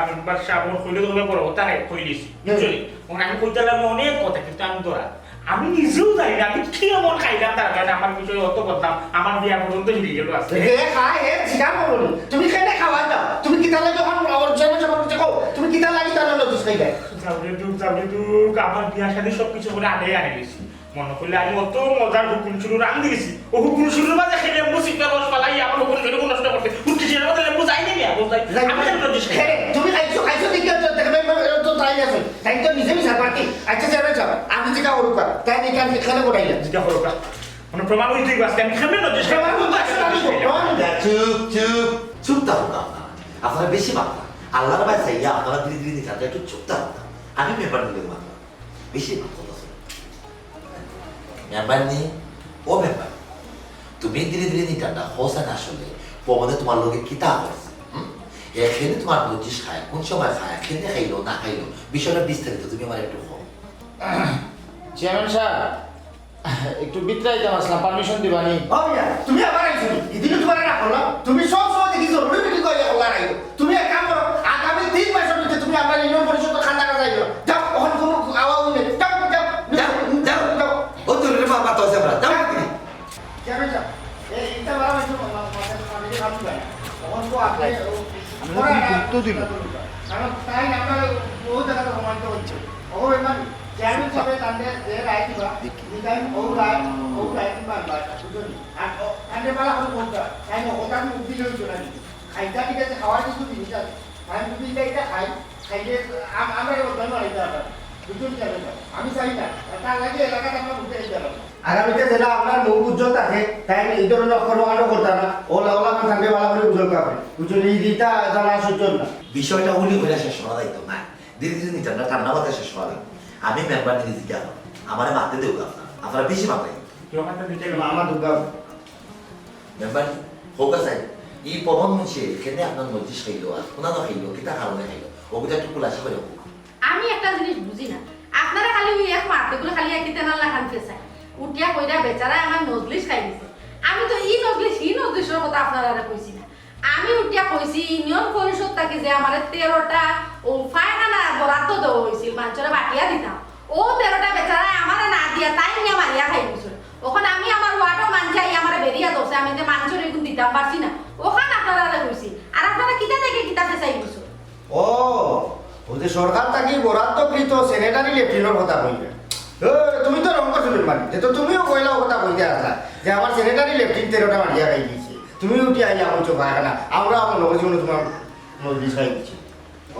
Speaker 1: মেম্বার সাহেব আমার কইলে তো বড় কথা কই দিছি, বুঝলি? আমি কইতে লাগলাম অনেক কথা, কিন্তু আমি ধরা আমি নিজেও জানি না আমি কি এমন খাইলাম, তার কারণে আমার বিষয়ে অত বদলাম, আমার বিয়া পর্যন্ত হিরে গেল আছে।
Speaker 4: খাই জিজ্ঞাসা করবো, তুমি খেলে খাওয়া দাও, তুমি কিতা লাগে যখন তুমি কিতা লাগি তার নোটিশ খাই দেয়।
Speaker 1: যাবলে দুক আমার বিয়া শাদী সবকিছু করে আগে আনে গেছি। মনে করলে আমি অত মজার হুকুম শুরু রান দিয়েছি, ও হুকুম শুরু মাঝে খেলে মুসিকা রস পালাই আমার হুকুম শুরু নষ্ট করতে উঠতে ছিল বলে বুঝাই নেই বুঝাই আমি কেন নোটিশ খাই?
Speaker 4: তুমি খাইছো দিকে তো তাই আছে, তাই তো নিজে মিশা পারতি। আচ্ছা চেয়ারম্যান সাহেব, আমি যেটা করুক তাই দেখে আমি খেলে গোটাইলাম।
Speaker 1: যেটা হলো মানে প্রমাণ হইতে পারছি আমি কেমনে নোটিশ খাই?
Speaker 6: চুপ চুপ চুপ থাকুন আপনারা, আপনারা বেশি মাত্রা আল্লাহর ভাই চাইয়া আপনারা ধীরে ধীরে নিতে একটু চুপ থাকুন। আমি মেম্বার নিলে মাত্রা বেশি মাত্রা মেম্বার নেই। ও মেম্বার, তুমি ধীরে ধীরে নিটাটা হোসেন আসলে পবনে তোমার লোকে কিতা করছে, এখানে তোমার নোটিশ খায়, কোন সময় খায়, এখানে খাইলো না খাইলো, বিষয়টা বিস্তারিত তুমি আমার একটু কম।
Speaker 9: চেয়ারম্যান সাহেব, একটু বিতরাইতাম আসলাম, পারমিশন দিবানি?
Speaker 4: তুমি আবার আইছো, এদিকে তোমার না করলাম, তুমি সব সময় দেখি জরুরি মিটিং করে করলা রাখো। তুমি এক কাম করো, আগামী 3 মাসের মধ্যে তুমি আমরা ইউনিয়ন পরিষদ খান্ডা কাজ যাইও। যাও, ওখানে কোনো আওয়াজ নেই। যাও যাও যাও যাও।
Speaker 6: ও তোর বাবা তো আছে আমরা যাও।
Speaker 4: চেয়ারম্যান সাহেব, এইটা বড় হইছে আমি কাম করি। ওখানে তো আপনি
Speaker 9: আমি গুরুত্ব দিল।
Speaker 4: কারণ তাই আমরা ওই জায়গাটা প্রমাণিত হচ্ছে। ও এমন চেয়ারম্যান সাহেব তান্ডে যে রায় দিবা, দিদাই ও রায় দিবা বুঝলি? আর তান্ডে বালা কোনো কোনটা তাই না, ওটা আমি উদ্দি লইছো না। খাইটা ঠিক আছে, খাওয়ার কিছু জিনিস আছে, আমি যদি এটা খাই খাইলে আমরা এবার ধন্য হইতে পারবো, বুঝলি? আমি চাই না তার লাগে এলাকাটা আমরা উঠে দিতে পারবো। আগামীতে যেটা আপনার মুখ উজ্জ্বল থাকে তাই এই ধরনের কর্মকাণ্ড করতে না, ওলা মানে থাকলে ভালো করে উজ্জ্বল পাবে, বুঝলি? এইটা জানা সহ্য না।
Speaker 6: বিষয়টা উনি হইলে শেষ হওয়া যাইতো না, ধীরে ধীরে নিটাটা ঠান্ডা মাথায় শেষ হওয়া যাইতো। আমি মেম্বার নিয়ে দিতে গেলাম, আমার মারতে দেবো আপনারা বেশি মাথায়
Speaker 4: আমার দুর্গা
Speaker 6: মেম্বার হোক আছে এই পবন মুছে এখানে আপনার নোটিশ খাইলো আর ওনারও খাইলো কিতা কারণে খাইলো ওগুলো একটু খুলাসা করে হোক।
Speaker 7: আমি একটা জিনিস বুঝি না, আপনারা খালি ওই এক মারতেগুলো খালি একই তেনাল লাগান ফেসায় উঠিয়া কইরা বেচারা আমার নজলিশ খাই দিছে। আমি তো ই নজলিশের কথা আপনারা কইছি না, আমি উঠিয়া কইছি ইউনিয়ন পরিষদ থেকে যে আমার 13টা ও ফায়খানা বরাদ্দ দেওয়া হয়েছিল মানুষরা বাটিয়া দিতাম, ও 13টা বেচারা আমার না দিয়া তাই নিয়ে মারিয়া খাই দিছিল। ওখানে আমি আমার ওয়ার্ড আমি যে মানুষের এগুন দিতাম পারছি না ওখানে আপনারা কইছি আর আপনারা কিতা থেকে কিতা ফেসাই গেছো
Speaker 4: ও ওদের সরকার থাকি বরাদ্দকৃত সেনেটারি লেফটেন্যান্টের কথা কইবে তুমি তো রঙ করছো মানে যে তো তুমিও কইলা কথা কইতে আসলা যে আমার সেনেটারি লেফটেন্যান্ট 13টা মারিয়া খাই দিয়েছে তুমি উঠি আইয়া কইছো পায়খানা আমরা আমার নবজ তোমার নদী খাই দিচ্ছি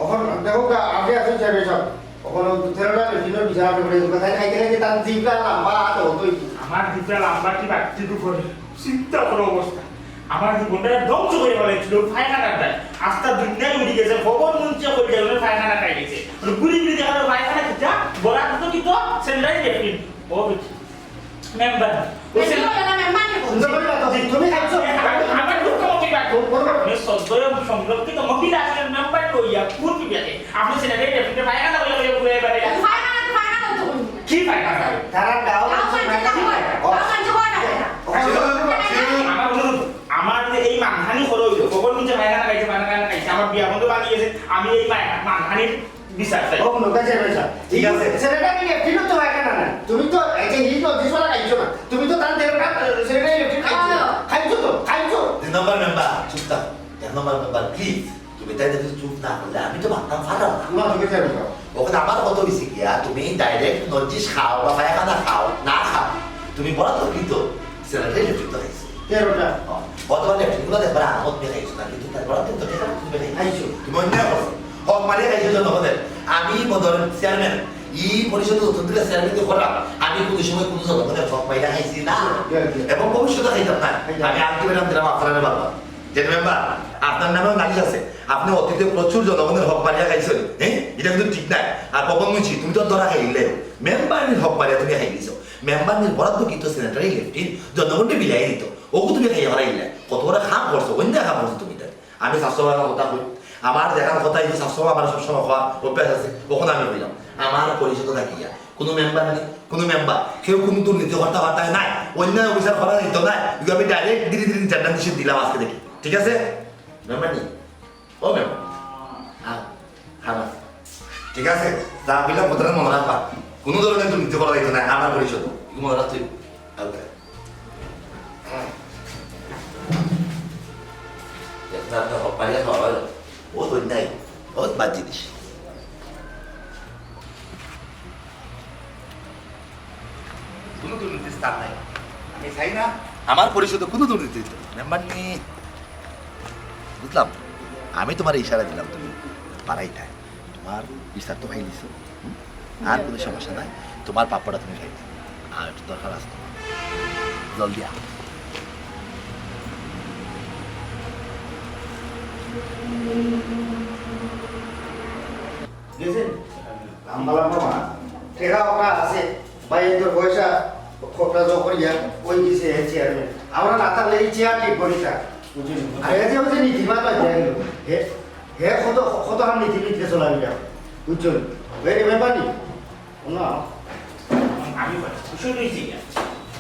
Speaker 4: এখন দেখো আপনি আসুন চাইবে সব ওখানে 13টা লেফটেন্যান্টের বিচার আপনি করে কথা খাইতে খাইতে তার জিভটা লম্বা তো হতোই
Speaker 1: আমার দিকটা লম্বা কি বাড়তি করে চিন্তা করো অবস্থা আমার জীবনটা ধ্বংস করে ফেলেছিল পায়খানাটা আস্তা দুনিয়ায় উড়ে গেছে ভবন মঞ্চে করে গেল পায়খানা খাই গেছে গুড়ি গুড়ি দেখা গেল পায়খানা কিটা বড় তো কি তো সেন্টারি দেখবেন ও মেম্বার ও
Speaker 7: সেন্টারি মেম্বার কে
Speaker 4: সুন্দর করে কথা তুমি খাইছো
Speaker 1: আমার দুঃখ মকি বাটো আমি সদয় সংরক্ষিত মহিলা আসলে মেম্বার লইয়া কোন কি বেলে আপনি সেন্টারি দেখতে পায়খানা বলে ঘুরে বেড়ে
Speaker 7: পায়খানা তো
Speaker 1: কি পায়খানা
Speaker 4: তারা গাও
Speaker 1: আমার যে এই মানহানি হলো খবর নিচে পায়খানা খাইছে আমার বিয়া বন্ধু বানিয়েছে আমি এই মানহানির বিচার চাই
Speaker 4: ও লোকা যাবে ঠিক আছে সেনেটারি লেফটেন্যান্ট তো পায়খানা না তুমি তো এই যে হিট অফিসার খাইছো না তুমি তো তার 13টা সেনেটারি লেফটেন্যান্ট খাইছো
Speaker 6: 2 নম্বর মেম্বার চুপ থাক 1 নম্বর মেম্বার প্লিজ তুমি তাই যদি চুপ না করলে আমি তো ভাবতাম ফাটাও
Speaker 4: না তুমি যাবে
Speaker 6: ওখানে আমার কত বেশি গিয়া তুমি ডাইরেক্ট নজিস খাও বা পায়খানা খাও না খাও তুমি বড় তো কিন্তু সেনাটারি লেফটেন্যান্ট খাইছো
Speaker 4: 13টা
Speaker 6: বর্তমানে লেফটেন্যান্ট দেখবার আমত নিয়ে খাইছো না কিন্তু তার বড় কিন্তু তুমি খাইছো তুমি অন্যায় করছো হক মারিয়ে খাইছো জন্য হদের আমি বদর চেয়ারম্যান এই পরিষদের অত্যন্ত চেয়ারম্যান করা আমি কোনো সময় কোনো জনগণের হক পাইলা খাইছি না এবং ভবিষ্যতে খাইতাম না আমি আলটিমেটাম দিলাম আপনারা বাবা যে মেম্বার আপনার নামেও নালিশ আছে আপনি অতীতে প্রচুর জনগণের হক মারিয়া খাইছেন হ্যাঁ এটা কিন্তু ঠিক নাই আর পবন মুন্সি তুমি তো ধরা খাইলে মেম্বারের হক মারিয়া তুমি খাই দিছো মেম্বারের বরাদ্দ কিন্তু সেনেটারি লেফটেন্ট জনগণকে বিলাই দিত ওকে তুমি খাইয়া হারাইলে কত বড় খাম করছো অন্য খাম করছো তুমি তাই আমি স্বাস্থ্যবানের কথা কই আমার দেখার কথা এই যে স্বাস্থ্য আমার সবসময় খাওয়া অভ্যাস আছে কখন আমি হইলাম আমার পরিচিত থাকিয়া কোনো মেম্বার নেই কোনো মেম্বার কেউ কোনো দুর্নীতি কথাবার্তায় নাই অন্যায় অফিসার করা নিত নাই আমি ডাইরেক্ট ধীরে ধীরে চারটা নিষেধ দিলাম আজকে দেখি ঠিক আছে মেম্বার নেই ও মেম্বার হ্যাঁ হ্যাঁ ঠিক আছে যা বিলা কথা মনে রাখবা কোনো ধরনের দুর্নীতি করা দিত না আমার পরিষদ মনে রাখতে ও তো নাই ও বাদ জিনিস কোনো দুর্নীতি স্থান নাই আমি চাই না আমার পরিষদে কোনো দুর্নীতি মেম্বার নেই বুঝলাম আমি তোমার ইশারা দিলাম তুমি পারাই থাক তোমার বিস্তার তো খাই দিছো আর কোনো সমস্যা নাই তোমার পাপড়টা তুমি খাই আর একটু দরকার আছে জলদি আ
Speaker 4: গেছেন আমবালা মামা ঠেকা ওরা আছে বাইরের পয়সা খোটা জকরিয়া ওই দিছে চেয়ারম্যান আমরা না থাকলে এই চেয়ার ঠিক করি তা বুঝুন আর এই যে ওই যে নীতিমালা দেয়া গেল হে হে কত হাম নীতি নীতি চলাবি যা বুঝুন ভেরি মেম্বারনি না
Speaker 1: আমি খুশি হয়েছি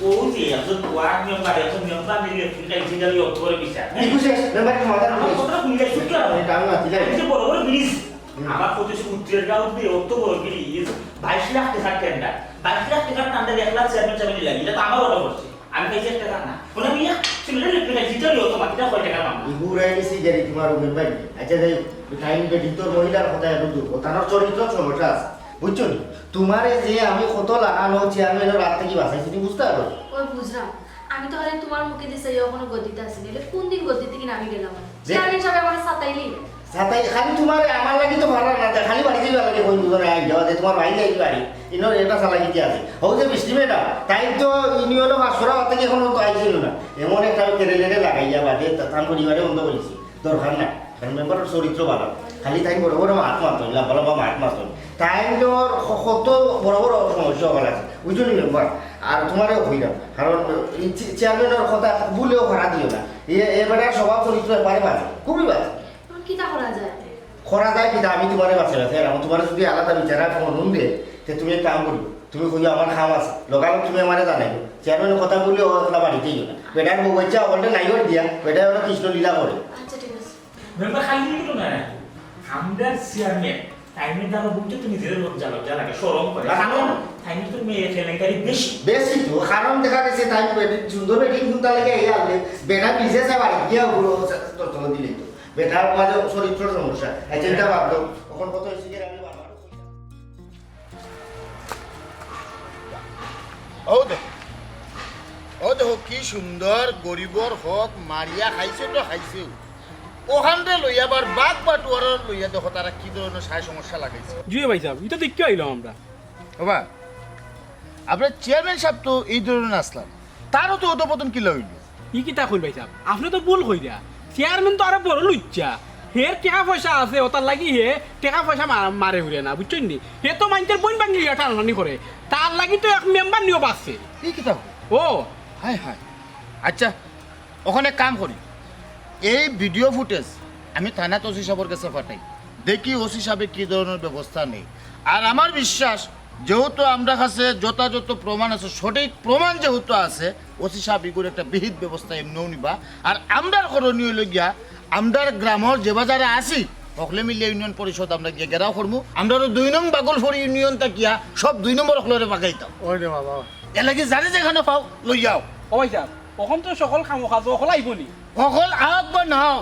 Speaker 1: ও যে একজন ওয়ার্ড মেম্বার একজন মেম্বার নিলে ফিল্টার জিগালি অথরে বিচার
Speaker 4: এই খুশি মেম্বার কি মাথা
Speaker 1: আমার কথা শুনলে শুনলে
Speaker 4: এটা আমি না দিলাই
Speaker 1: এই যে বড় বড় ব্রিজ আমার প্রতিষ্ঠান উত্তরের গাঁও দিয়ে অত বড় ব্রিজ 22 লাখ টাকার টেন্ডার 22 লাখ টাকার টেন্ডার 1 লাখ চেয়ারম্যান চাবি লাগি এটা তো আমার অর্ডার করছি আমি কাছে একটা টাকা না বলে মিয়া সিলেক্ট লিখতে জিতালি অটোমেটিক কয় টাকা পাবো
Speaker 4: ইগুরাই নিছি গেরি তোমার মেম্বার আচ্ছা যাই টাইম কে ভিতর মহিলার কথা একটু দুঃখ তার চরিত্র সমস্যা আছে বুঝছো নি তোমারে যে আমি কত লাগানো চেয়ারম্যানের রাত থেকে বাঁচাইছি তুমি বুঝতে পারো
Speaker 8: ওই বুঝলাম আমি তো খালি তোমার মুখে দিছে এখনো গদিতে আসিনি এলে কোন দিন গদিতে কিনা আমি গেলাম চেয়ারম্যান সাহেব আমার সাতাইলি
Speaker 4: সাথে খালি তোমার আমার লাগি তো ভাড়া না খালি বাড়ি যাইবা লাগে কোন দুজনে আই যাওয়া যে তোমার ভাই যাই বাড়ি ইনো এটা চালাকি কি আছে হও যে বৃষ্টি মেয়েটা তাই তো ইউনিয়নও মাসরা হাতে কি এখনো তো আইছিল না এমন একটা কেড়ে লেড়ে লাগাইয়া বাদে তার পরিবারে বন্ধ করেছি দরকার না কারণ মেম্বারের চরিত্র ভালো খালি তাই বড় বড় মাত মারতো লাম্বা লম্বা মাত মারতো তাই তোর কত বড় বড় সমস্যা হওয়ার আছে বুঝলি মেম্বার আর তোমারও হইলাম কারণ চেয়ারম্যানের কথা ভুলেও ভাড়া দিও না এবারে স্বভাব চরিত্র এবারে বাজে খুবই বাজে
Speaker 8: কিতা করা যায়
Speaker 4: করা যায় কিনা আমি তোমারে বাঁচে আছে আমি তোমার যদি আলাদা বিচারা কোনো নুন দে তে তুমি এক কাম করি তুমি কই আমার খাম আছে লগালো তুমি আমারে জানাইবো চেয়ারম্যানের কথা বললে ও একলা বাড়িতেই না বেটার বউ বাচ্চা অলরেডি নাই করে দিয়া বেটা ওরা কৃষ্ণ লীলা করে
Speaker 8: আচ্ছা ঠিক আছে
Speaker 1: মেম্বার খালি দিল না আমরা চেয়ারম্যান টাইমের দাম বলতে তুমি নিজের লোক জ্বালাকে সরম করে তাই তো মেয়ে কেলেঙ্কারি বেশি
Speaker 4: বেশি তো কারণ দেখা গেছে তাই সুন্দর বেটিং শুনতে লাগে এই আনলে বেটা বিজনেসে বাড়ি গিয়া ওগুলো তর্তন দিলে তো বেটার মাঝে চরিত্র সমস্যা এজেন্টটা ভাবলো তখন কত হয়েছে যে আমি বারবার ও দেখো কি সুন্দর গরিবর হক মারিয়া খাইছে তো খাইছে ওখানটা লইয়া আবার বাঘ বাটুয়ার লইয়া দেখো তারা কি ধরনের সায় সমস্যা লাগাইছে
Speaker 5: জুয়ে ভাই সাহেব এটা দেখতে আইলাম আমরা
Speaker 9: বাবা আপনার চেয়ারম্যান সাহেব তো এই ধরনের আসলাম তারও তো অধপতন কি লইল
Speaker 5: ই কিতা কইল ভাই সাহেব আপনি তো ভুল কই দিয়া চেয়ারম্যান তো আরো বড় লুচ্চা হের টাকা পয়সা আছে ওটার লাগি হে টাকা পয়সা মারে ঘুরে না বুঝছেন নি হে তো মানুষের বইন বাঙ্গি টানাটানি করে তার লাগি তো এক মেম্বার নিয়েও পাচ্ছে
Speaker 9: এই কিতাব
Speaker 5: ও
Speaker 9: হায় হায় আচ্ছা ওখানে কাম করি এই ভিডিও ফুটেজ আমি থানাত ওসি সাহেবের কাছে পাঠাই দেখি ওসি সাহেবে কি ধরনের ব্যবস্থা নেই আর আমার বিশ্বাস যেহেতু আমরা কাছে যথাযথ প্রমাণ আছে সঠিক প্রমাণ যেহেতু আছে ওসি সাহেব এগুলো একটা বিহিত ব্যবস্থা এমনিও নিবা আর আমরার করণীয় গিয়া আমরার গ্রামের যে বাজারে আসি সকলে মিলিয়ে ইউনিয়ন পরিষদ আমরা গিয়ে গেরাও করবো আমরা 2 নং বাগলফড়ি ইউনিয়ন তাকিয়া সব 2 নম্বর অকলরে পাকাইতাম
Speaker 5: ওই রে বাবা
Speaker 9: এর লাগি জানে যেখানে পাও লই যাও
Speaker 5: ও ভাই সাহেব ওখান তো সকল খামো খাজো সকল আইবনি
Speaker 9: সকল আগ বা নাও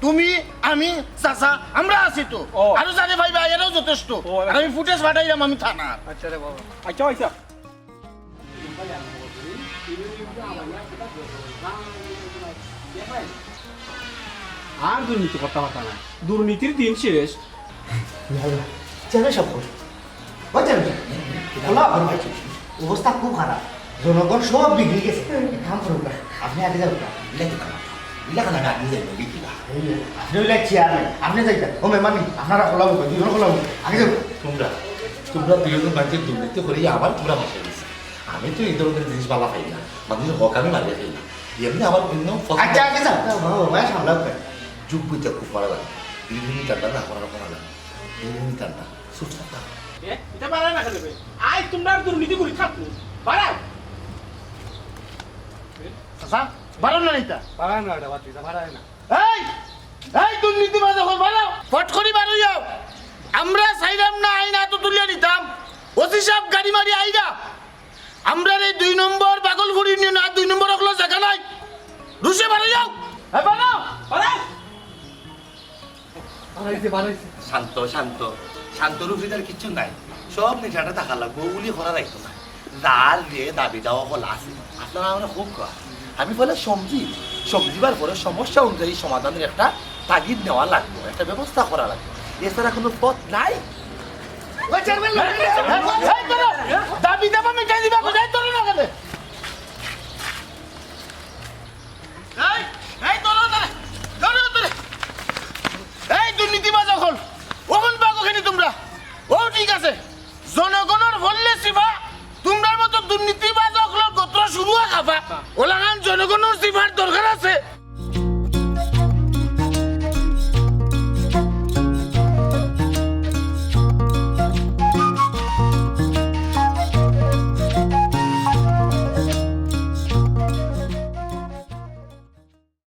Speaker 9: তুমি আমি চাচা আমরা আছি তো
Speaker 5: ও।
Speaker 9: আরো জানে ভাইবা এরাও যথেষ্ট
Speaker 5: ও,
Speaker 9: আর আমি ফুটেজ পাঠাইলাম আমি থানা
Speaker 5: আচ্ছা রে বাবা আচ্ছা ভাই সাহেব আর দুর্নীতি কথাবার্তা নাই দুর্নীতির দিন শেষ
Speaker 4: চেয়ারম্যান সাহেব ও চেয়ারম্যান বলো অবস্থা খুব খারাপ জনগণ সব বিগড়ে গেছে এক কাম করুন না, আপনি আগে যাবেন না
Speaker 6: ইলাকা না নিজে বিক্রি না
Speaker 4: আপনি হইলে চেয়ারম্যান আপনি যাইতেন ও মেহমানি আপনারা খোলাবো দুজন খোলাবো আগে যাবো
Speaker 6: তোমরা দুজন মানুষের দুর্নীতি করে আবার তোমরা বসে গেছে আমি তো এই ধরনের জিনিস বালা খাই না মানুষের হক আমি মারিয়ে খাই না এমনি আমার অন্য
Speaker 4: আচ্ছা আগে যাও ভাই সামলাও
Speaker 6: যুগ বুঝতে খুব মারা লাগে বিভিন্ন টান্ডা না করার করা লাগে বিভিন্ন টান্ডা সুস্থ থাকতাম
Speaker 5: এটা পারা না খেলে আই তোমরা আর দুর্নীতি করি থাকো পারা
Speaker 9: চাচা বারো না এটা
Speaker 5: পারা না এটা বাতি পারা না
Speaker 9: এই এই দুর্নীতি বাজ হল বারো ফট করি বারো যাও আমরা চাইলাম না আইনা তো তুলিয়ে নিতাম ওসি সাহেব গাড়ি মারি আইনা আমরা এই 2 নম্বর পাগলপুরি ইউনিয়ন আর 2 নম্বর অকল জায়গা নাই রুশে বারো যাও হ্যাঁ বারো
Speaker 5: পারা
Speaker 6: শান্ত শান্ত শান্ত রূপীদের কিচ্ছু নাই সব নেশাটা টাকা লাগবো উলি করা রাখতো না যার যে দাবি দেওয়া হল আছে আপনারা আমরা খুব কয় আমি বলে সবজিবার পরে সমস্যা অনুযায়ী সমাধানের একটা তাগিদ নেওয়া লাগবে একটা ব্যবস্থা করা লাগবে এছাড়া কোনো পথ নাই
Speaker 9: দাবি দাবা মিটাই দিবা কোথায় তোর না গেলে এই তোর এই দুর্নীতিবাজ হল ওখান পাগোখানি তোমরা ও ঠিক আছে জনগণের বললে শিবা তোমরার মতো দুর্নীতিবাজ হল গোত্র শুরু খাবা